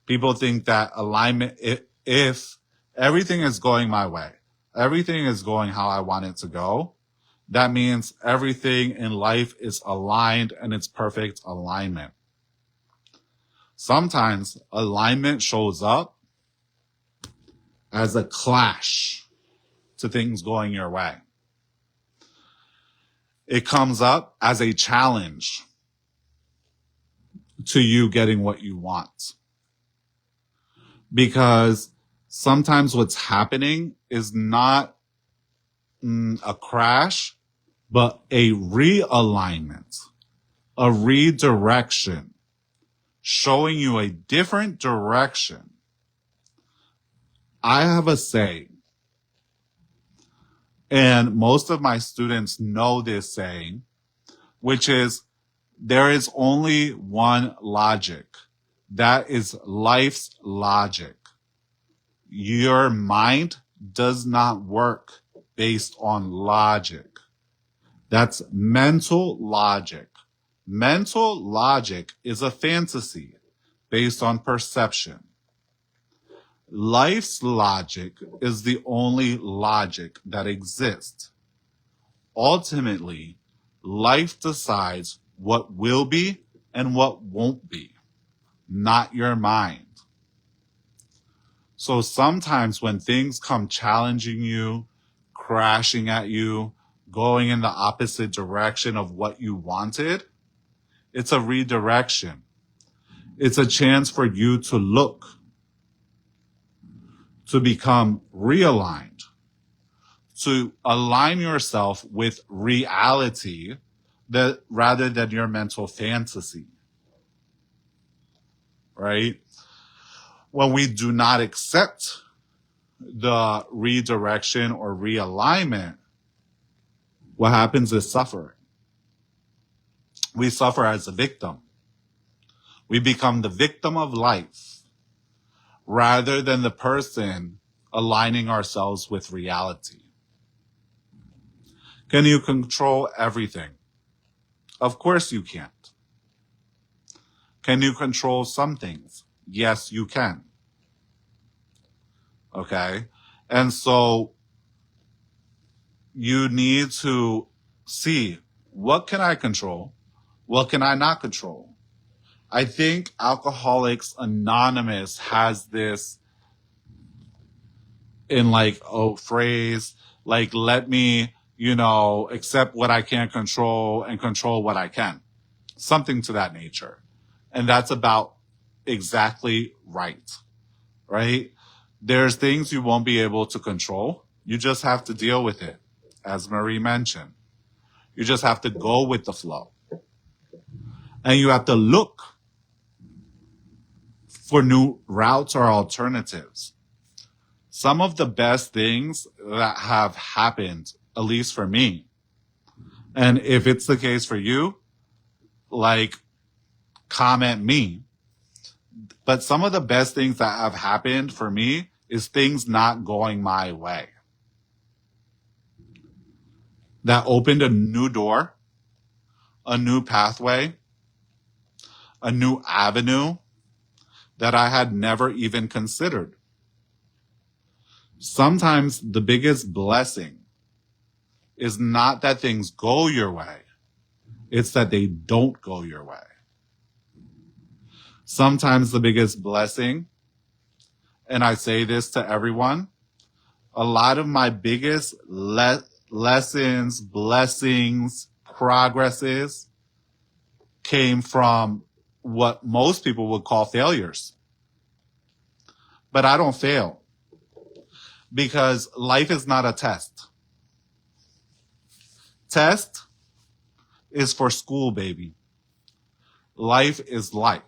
People think that alignment, if everything is going my way, everything is going how I want it to go, that means everything in life is aligned and it's perfect alignment. Sometimes alignment shows up as a clash to things going your way. It comes up as a challenge to you getting what you want. Because sometimes what's happening is not a crash, but a realignment, a redirection, showing you a different direction. I have a saying, and most of my students know this saying, which is, there is only one logic. That is life's logic. Your mind does not work based on logic. That's mental logic. Mental logic is a fantasy based on perception. Life's logic is the only logic that exists. Ultimately, life decides what will be and what won't be, not your mind. So sometimes when things come challenging you, crashing at you, going in the opposite direction of what you wanted, it's a redirection. It's a chance for you to look, to become realigned, to align yourself with reality that rather than your mental fantasy. Right? When we do not accept the redirection or realignment, what happens is suffering. We suffer as a victim. We become the victim of life rather than the person aligning ourselves with reality. Can you control everything? Of course you can't. Can you control some things? Yes, you can. Okay? And so you need to see, what can I control? What can I not control? I think Alcoholics Anonymous has this in phrase, let me, accept what I can't control and control what I can. Something to that nature. And that's about exactly right? There's things you won't be able to control. You just have to deal with it. As Marie mentioned, you just have to go with the flow. And you have to look for new routes or alternatives. Some of the best things that have happened, at least for me, and if it's the case for you, like, comment me. But some of the best things that have happened for me is things not going my way. That opened a new door, a new pathway, a new avenue that I had never even considered. Sometimes the biggest blessing is not that things go your way. It's that they don't go your way. Sometimes the biggest blessing, and I say this to everyone, a lot of my biggest lessons, blessings, progresses came from what most people would call failures. But I don't fail because life is not a test. Test is for school, baby. Life is life.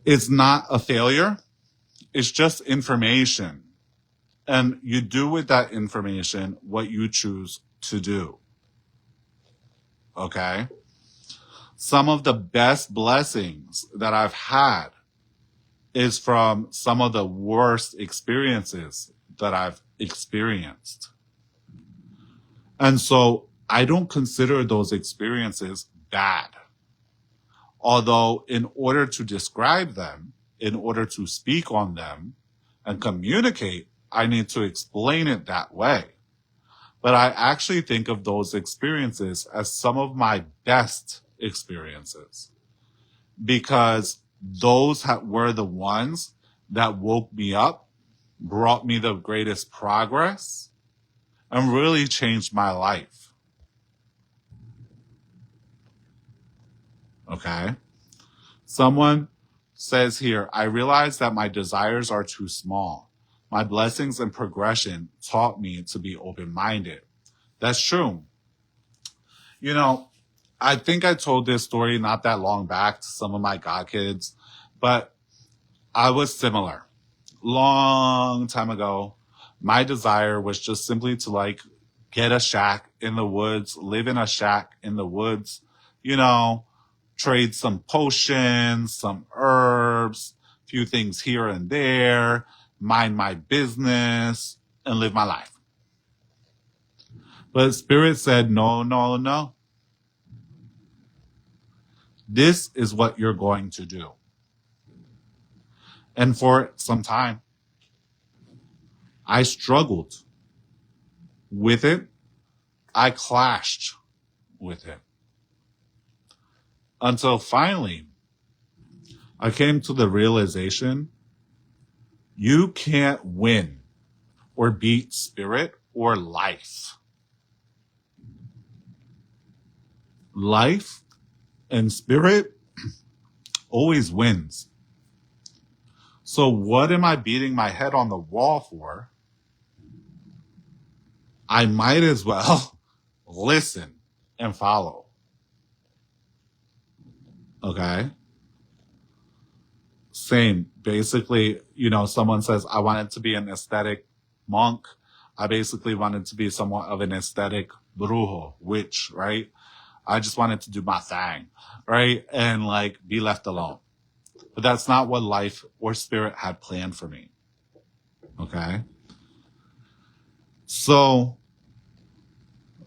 It's not a failure. It's just information. And you do with that information what you choose to do. Okay? Some of the best blessings that I've had is from some of the worst experiences that I've experienced. And so I don't consider those experiences bad. Although in order to describe them, in order to speak on them and communicate, I need to explain it that way. But I actually think of those experiences as some of my best experiences because those were the ones that woke me up, brought me the greatest progress, and really changed my life. Okay? Someone says here, I realize that my desires are too small. My blessings and progression taught me to be open-minded. That's true. You know, I think I told this story not that long back to some of my godkids, but I was similar. Long time ago, my desire was just simply to like get a shack in the woods, live in a shack in the woods, you know, trade some potions, some herbs, few things here and there, mind my business, and live my life. But Spirit said, no, no, no. This is what you're going to do. And for some time, I struggled with it. I clashed with it. Until finally, I came to the realization, you can't win or beat spirit or life. Life and spirit always wins. So what am I beating my head on the wall for? I might as well listen and follow. Okay? Same. Basically, you know, someone says, I wanted to be an aesthetic monk. I basically wanted to be somewhat of an aesthetic brujo, witch, right? I just wanted to do my thing, right? And like be left alone. But that's not what life or spirit had planned for me. Okay? So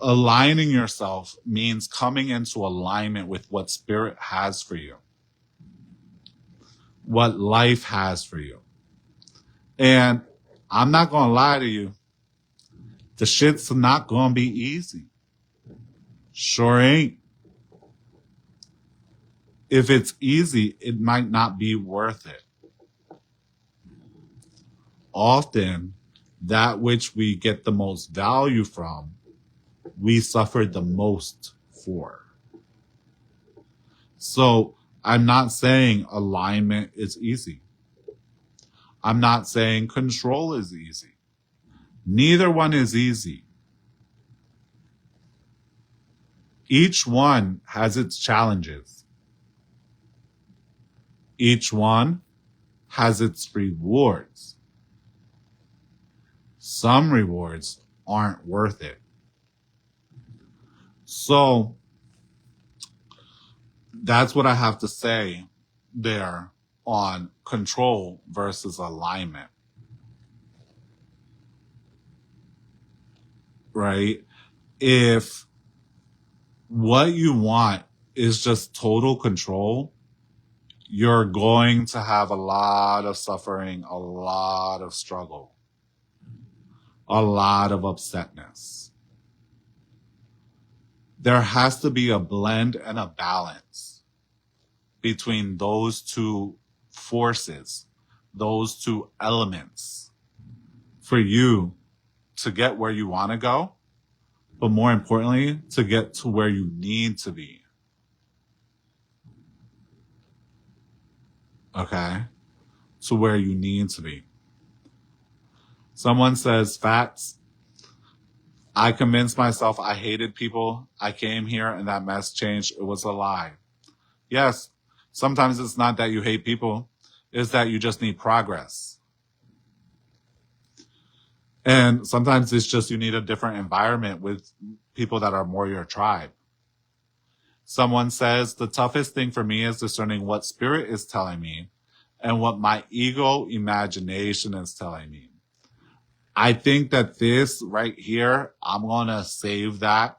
aligning yourself means coming into alignment with what spirit has for you, what life has for you. And I'm not going to lie to you. The shit's not going to be easy. Sure ain't. If it's easy, it might not be worth it. Often, that which we get the most value from, we suffered the most for. So I'm not saying alignment is easy. I'm not saying control is easy. Neither one is easy. Each one has its challenges. Each one has its rewards. Some rewards aren't worth it. So that's what I have to say there on control versus alignment. Right? If what you want is just total control, you're going to have a lot of suffering, a lot of struggle, a lot of upsetness. There has to be a blend and a balance between those two forces, those two elements for you to get where you want to go, but more importantly, to get to where you need to be. Okay? To where you need to be. Someone says, facts. I convinced myself I hated people. I came here and that mess changed. It was a lie. Yes, sometimes it's not that you hate people. It's that you just need progress. And sometimes it's just you need a different environment with people that are more your tribe. Someone says, the toughest thing for me is discerning what spirit is telling me and what my ego imagination is telling me. I think that this right here, I'm going to save that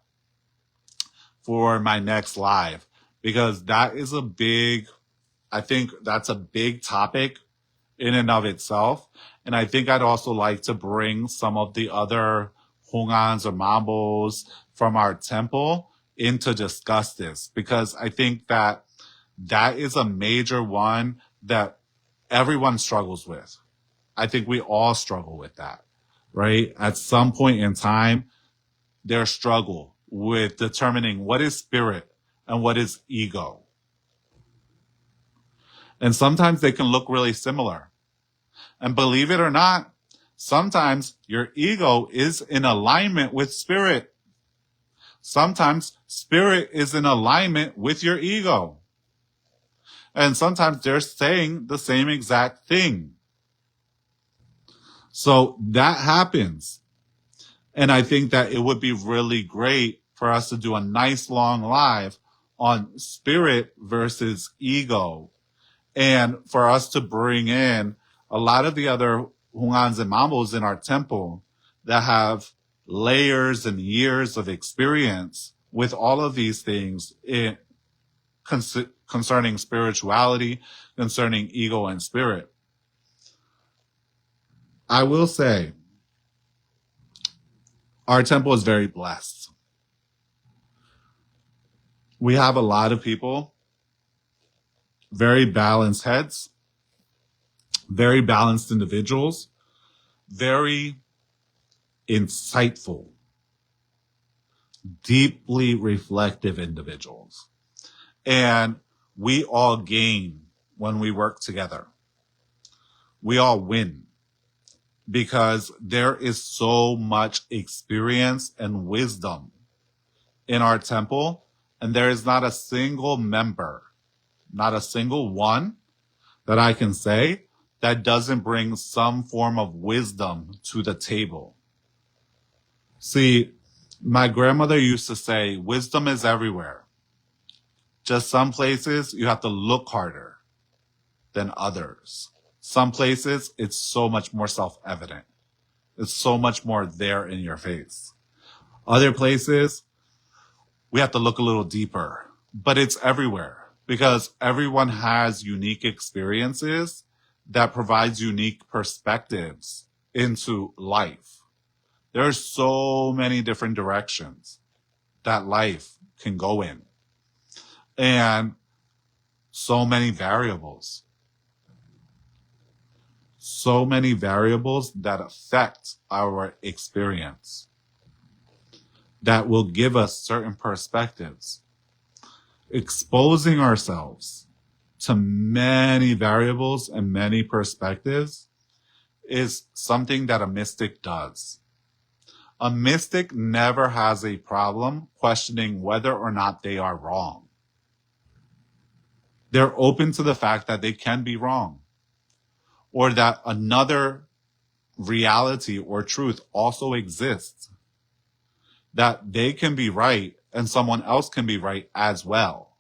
for my next live because that is I think that's a big topic in and of itself. And I think I'd also like to bring some of the other Hongans or Mambos from our temple in to discuss this because I think that is a major one that everyone struggles with. I think we all struggle with that, right? At some point in time, their struggle with determining what is spirit and what is ego. And sometimes they can look really similar. And believe it or not, sometimes your ego is in alignment with spirit. Sometimes spirit is in alignment with your ego. And sometimes they're saying the same exact thing. So that happens. And I think that it would be really great for us to do a nice long live on spirit versus ego. And for us to bring in a lot of the other Hongans and Mambos in our temple that have layers and years of experience with all of these things concerning spirituality, concerning ego and spirit. I will say, our temple is very blessed. We have a lot of people, very balanced heads, very balanced individuals, very insightful, deeply reflective individuals. And we all gain when we work together. We all win because there is so much experience and wisdom in our temple, and there is not a single member, not a single one that I can say that doesn't bring some form of wisdom to the table. See, my grandmother used to say, wisdom is everywhere. Just some places you have to look harder than others. Some places it's so much more self-evident. It's so much more there in your face. Other places we have to look a little deeper, but it's everywhere because everyone has unique experiences that provides unique perspectives into life. There's so many different directions that life can go in and so many variables that affect our experience that will give us certain perspectives. Exposing ourselves to many variables and many perspectives is something that a mystic does. A mystic never has a problem questioning whether or not they are wrong. They're open to the fact that they can be wrong, or that another reality or truth also exists, that they can be right and someone else can be right as well.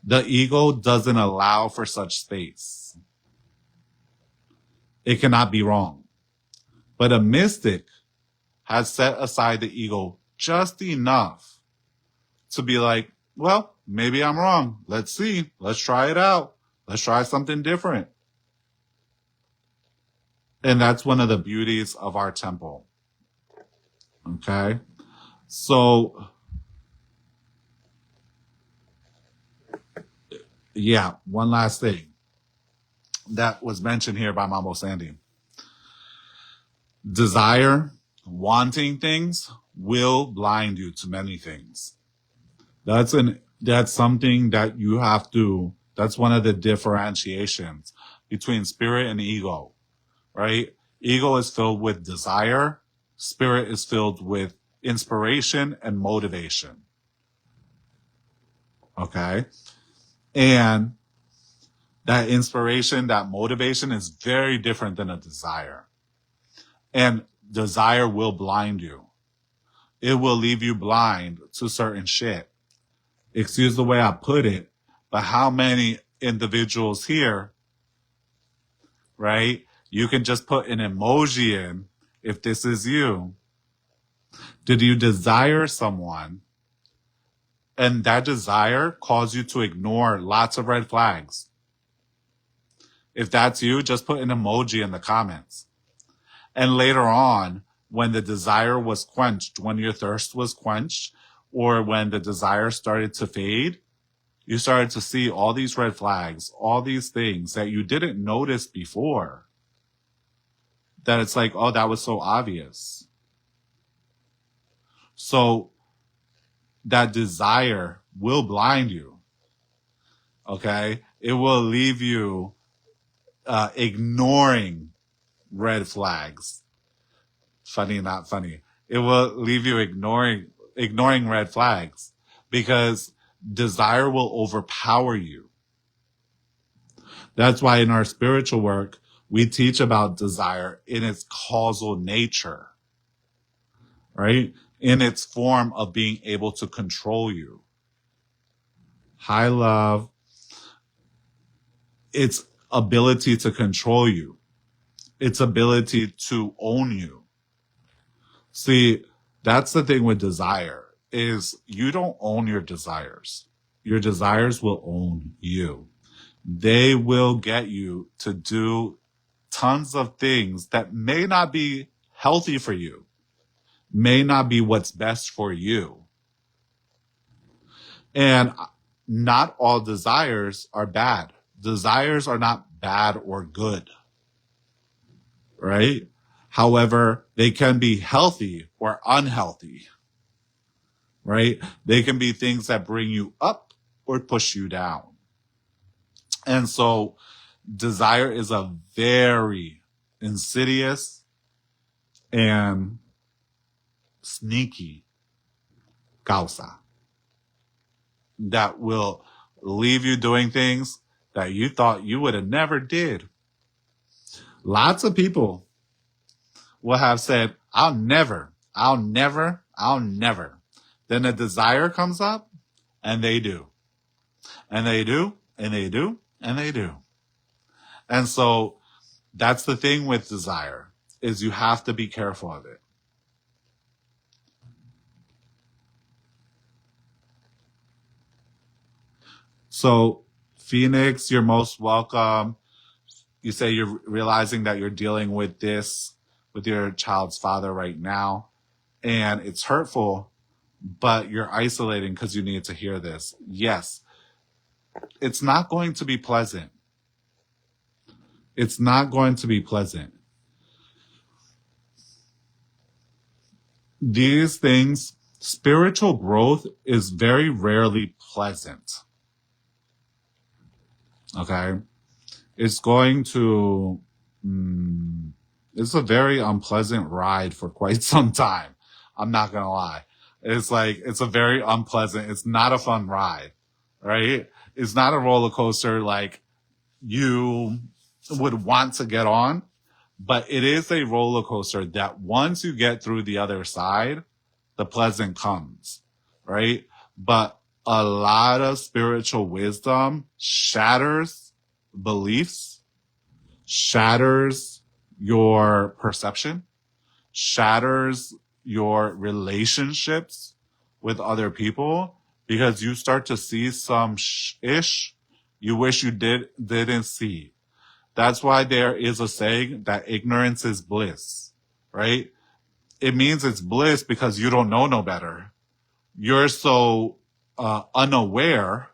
The ego doesn't allow for such space. It cannot be wrong. But a mystic has set aside the ego just enough to be like, well, maybe I'm wrong. Let's see. Let's try it out. Let's try something different. And that's one of the beauties of our temple. Okay? So, yeah, one last thing that was mentioned here by Mambo Sandy. Desire, wanting things, will blind you to many things. That's something that you have to, that's one of the differentiations between spirit and ego, right? Ego is filled with desire. Spirit is filled with inspiration and motivation. Okay? And that inspiration, that motivation is very different than a desire. And desire will blind you. It will leave you blind to certain shit. Excuse the way I put it, but how many individuals here, right? You can just put an emoji in if this is you. Did you desire someone and that desire caused you to ignore lots of red flags? If that's you, just put an emoji in the comments. And later on, when the desire was quenched, when your thirst was quenched, or when the desire started to fade, you started to see all these red flags, all these things that you didn't notice before. That it's like, oh, that was so obvious. So that desire will blind you. Okay? It will leave you ignoring red flags. Funny, not funny. It will leave you ignoring red flags because desire will overpower you. That's why in our spiritual work, we teach about desire in its causal nature, right? In its form of being able to control you. High love, its ability to control you, its ability to own you. See, that's the thing with desire, is you don't own your desires. Your desires will own you. They will get you to do tons of things that may not be healthy for you, may not be what's best for you. And not all desires are bad. Desires are not bad or good, right? However, they can be healthy or unhealthy, right? They can be things that bring you up or push you down. And so desire is a very insidious and sneaky causa that will leave you doing things that you thought you would have never did. Lots of people will have said, I'll never. Then the desire comes up and they do. And they do, and they do, and they do. And so that's the thing with desire, is you have to be careful of it. So, Phoenix, you're most welcome. You say you're realizing that you're dealing with this with your child's father right now, and it's hurtful, but you're isolating because you need to hear this. Yes, it's not going to be pleasant. It's not going to be pleasant. These things, spiritual growth is very rarely pleasant. Okay? It's going to It's a very unpleasant ride for quite some time. I'm not gonna lie. It's like, it's a very unpleasant, it's not a fun ride, right? It's not a roller coaster like you would want to get on, but it is a roller coaster that once you get through the other side, the pleasant comes, right? But a lot of spiritual wisdom shatters beliefs, shatters your perception, shatters your relationships with other people, because you start to see some ish you wish you didn't see. That's why there is a saying that ignorance is bliss, right? It means it's bliss because you don't know no better. You're so unaware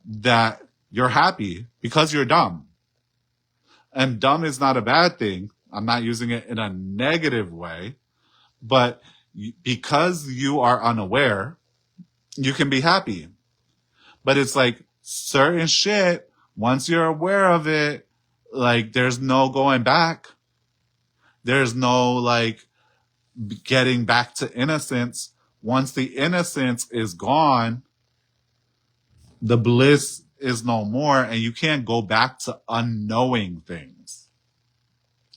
that you're happy because you're dumb. And dumb is not a bad thing. I'm not using it in a negative way, but because you are unaware, you can be happy. But it's like certain shit, once you're aware of it, like there's no going back. There's no like getting back to innocence. Once the innocence is gone, the bliss is no more, and you can't go back to unknowing things.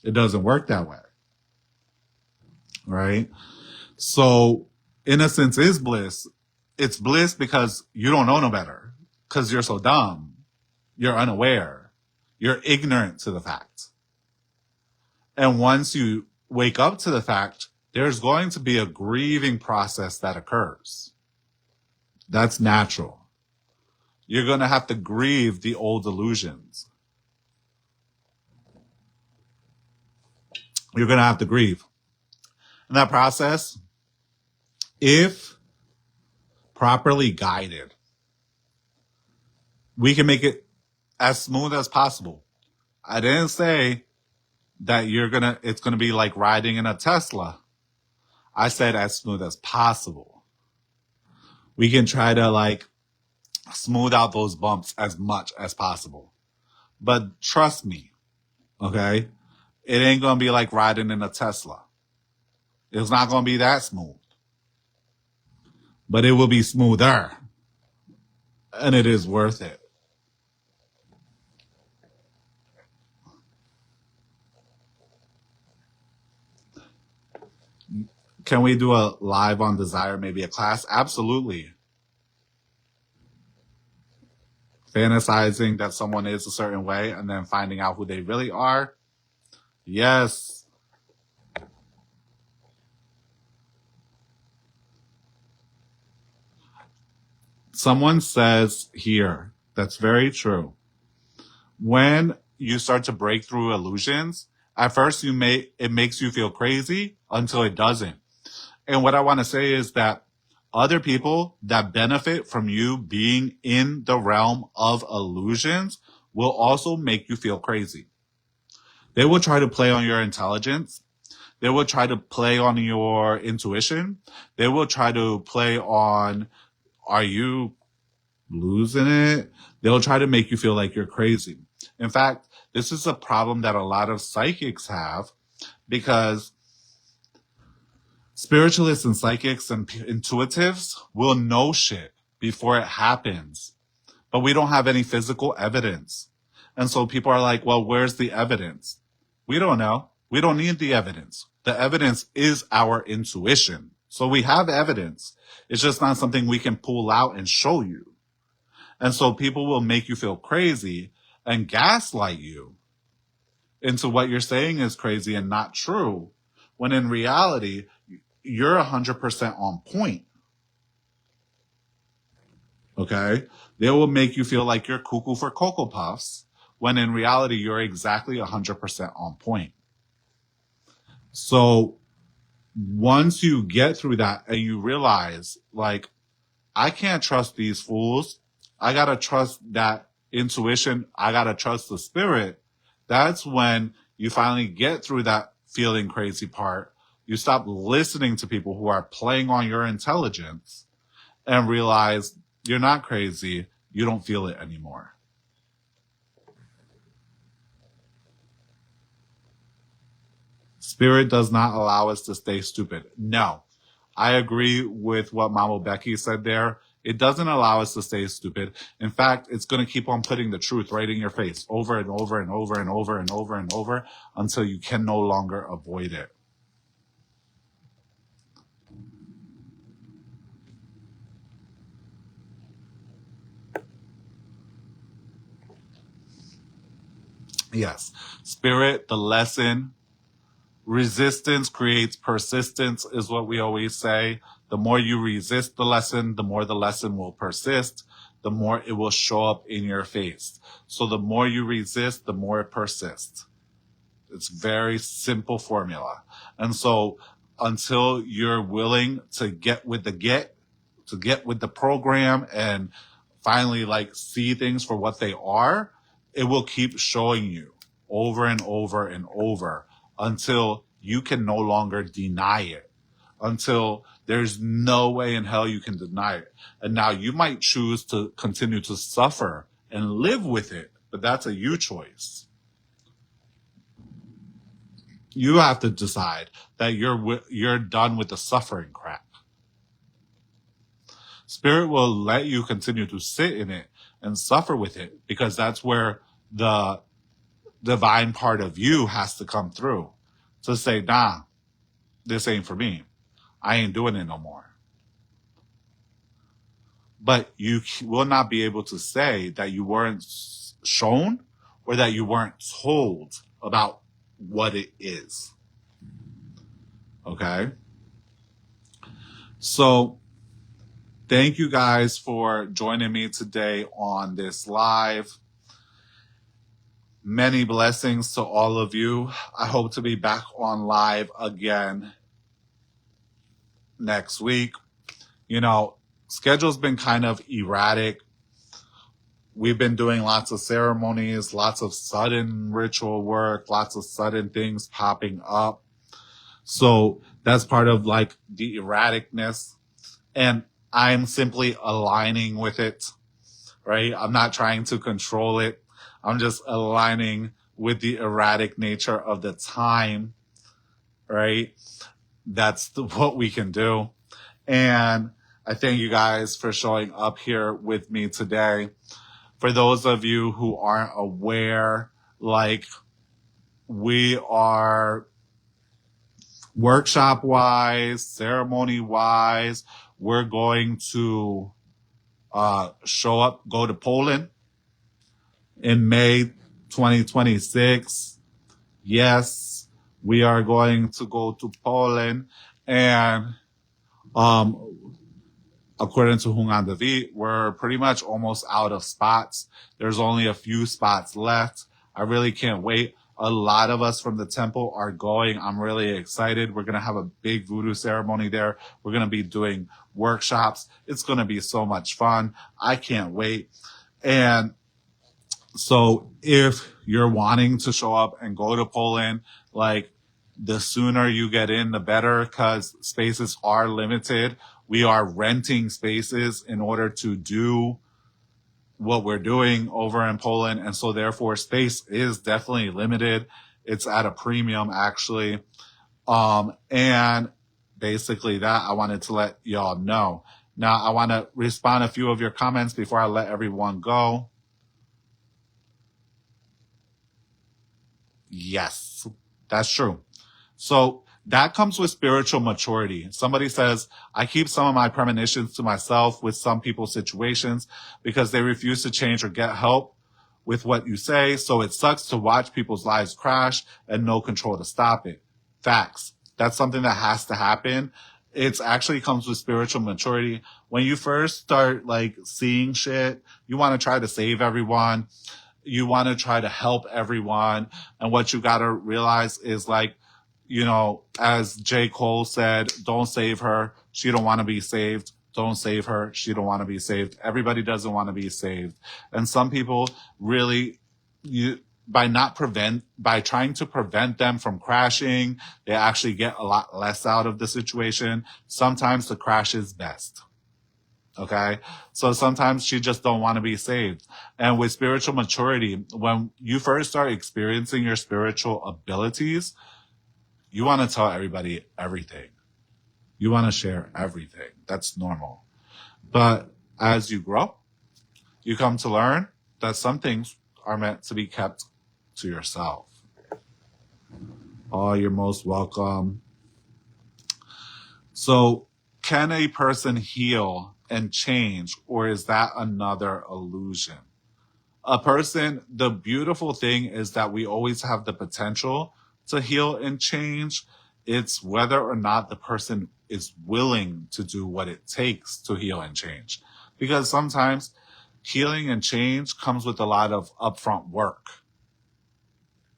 It doesn't work that way. Right? So innocence is bliss. It's bliss because you don't know no better. Because you're so dumb. You're unaware. You're ignorant to the fact. And once you wake up to the fact, there's going to be a grieving process that occurs. That's natural. You're going to have to grieve the old illusions. You're going to have to grieve. And that process, if properly guided, we can make it as smooth as possible. I didn't say that it's gonna be like riding in a Tesla. I said as smooth as possible. We can try to like smooth out those bumps as much as possible. But trust me, okay? It ain't gonna be like riding in a Tesla. It's not gonna be that smooth. But it will be smoother. And it is worth it. Can we do a live on Desire, maybe a class? Absolutely. Fantasizing that someone is a certain way and then finding out who they really are? Yes. Someone says here, that's very true. When you start to break through illusions, at first it makes you feel crazy until it doesn't. And what I want to say is that other people that benefit from you being in the realm of illusions will also make you feel crazy. They will try to play on your intelligence. They will try to play on your intuition. They will try to play on, are you losing it? They'll try to make you feel like you're crazy. In fact, this is a problem that a lot of psychics have, because spiritualists and psychics and intuitives will know shit before it happens, but we don't have any physical evidence. And so people are like, well, where's the evidence? We don't know. We don't need the evidence. The evidence is our intuition. So we have evidence. It's just not something we can pull out and show you. And so people will make you feel crazy and gaslight you into what you're saying is crazy and not true, when in reality, you're 100% on point. Okay? They will make you feel like you're cuckoo for Cocoa Puffs, when in reality, you're exactly 100% on point. So once you get through that and you realize, like, I can't trust these fools. I gotta trust that intuition. I gotta trust the spirit. That's when you finally get through that feeling crazy part. You stop listening to people who are playing on your intelligence and realize you're not crazy. You don't feel it anymore. Spirit does not allow us to stay stupid. No, I agree with what Mama Becky said there. It doesn't allow us to stay stupid. In fact, it's going to keep on putting the truth right in your face over and over and over and over and over and over until you can no longer avoid it. Yes. Spirit, the lesson. Resistance creates persistence is what we always say. The more you resist the lesson, the more the lesson will persist, the more it will show up in your face. So the more you resist, the more it persists. It's very simple formula. And so until you're willing to get with the program and finally like see things for what they are, it will keep showing you over and over and over until you can no longer deny it, until there's no way in hell you can deny it. And now you might choose to continue to suffer and live with it, but that's a you choice. You have to decide that you're done with the suffering crap. Spirit will let you continue to sit in it and suffer with it because that's where the divine part of you has to come through to say, nah, this ain't for me. I ain't doing it no more. But you will not be able to say that you weren't shown or that you weren't told about what it is. Okay? So, thank you guys for joining me today on this live. Many blessings to all of you. I hope to be back on live again next week. You know, schedule's been kind of erratic. We've been doing lots of ceremonies, lots of sudden ritual work, lots of sudden things popping up. So that's part of like the erraticness. And I'm simply aligning with it, right? I'm not trying to control it. I'm just aligning with the erratic nature of the time, right? That's what we can do. And I thank you guys for showing up here with me today. For those of you who aren't aware, like we are workshop wise, ceremony wise, we're going to show up, go to Poland in May 2026. Yes, we are going to go to Poland. And according to Hungan David, we're pretty much almost out of spots. There's only a few spots left. I really can't wait. A lot of us from the temple are going. I'm really excited. We're going to have a big voodoo ceremony there. We're going to be doing workshops. It's going to be so much fun. I can't wait. And so if you're wanting to show up and go to Poland, like the sooner you get in, the better, because spaces are limited. We are renting spaces in order to do what we're doing over in Poland. And so therefore space is definitely limited. It's at a premium actually. And basically that I wanted to let y'all know. Now I want to respond to a few of your comments before I let everyone go. Yes, that's true. So that comes with spiritual maturity. Somebody says, I keep some of my premonitions to myself with some people's situations because they refuse to change or get help with what you say. So it sucks to watch people's lives crash and no control to stop it. Facts. That's something that has to happen. It's actually comes with spiritual maturity. When you first start like seeing shit, you want to try to save everyone. You want to try to help everyone. And what you got to realize is like, you know, as J. Cole said, don't save her. She don't want to be saved. Don't save her. She don't want to be saved. Everybody doesn't want to be saved. And some people really, by trying to prevent them from crashing, they actually get a lot less out of the situation. Sometimes the crash is best. Okay. So sometimes she just don't want to be saved. And with spiritual maturity, when you first start experiencing your spiritual abilities, You want to tell everybody everything. You want to share everything. That's normal. But as you grow, you come to learn that some things are meant to be kept to yourself. Oh, you're most welcome. So, can a person heal and change, or is that another illusion? A person, the beautiful thing is that we always have the potential to heal and change. It's whether or not the person is willing to do what it takes to heal and change. Because sometimes healing and change comes with a lot of upfront work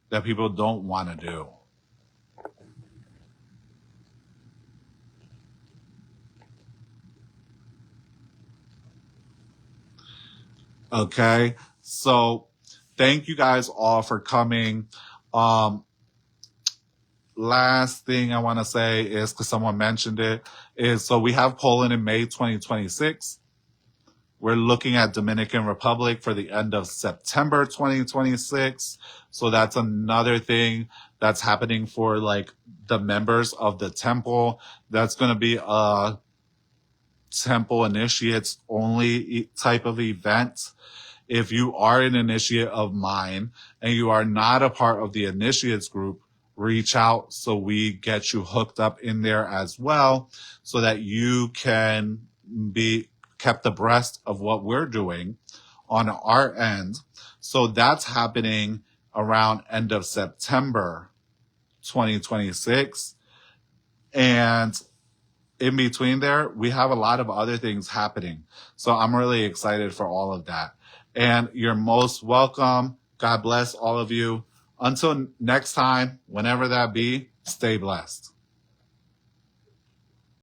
that people don't want to do. Okay. So thank you guys all for coming. Last thing I want to say is, because someone mentioned it, is so we have Poland in May 2026. We're looking at Dominican Republic for the end of September 2026. So that's another thing that's happening for like the members of the temple. That's going to be a temple initiates only type of event. If you are an initiate of mine and you are not a part of the initiates group, reach out so we get you hooked up in there as well, so that you can be kept abreast of what we're doing on our end. So that's happening around end of September 2026. And in between there, we have a lot of other things happening. So I'm really excited for all of that. And you're most welcome. God bless all of you. Until next time, whenever that be, stay blessed.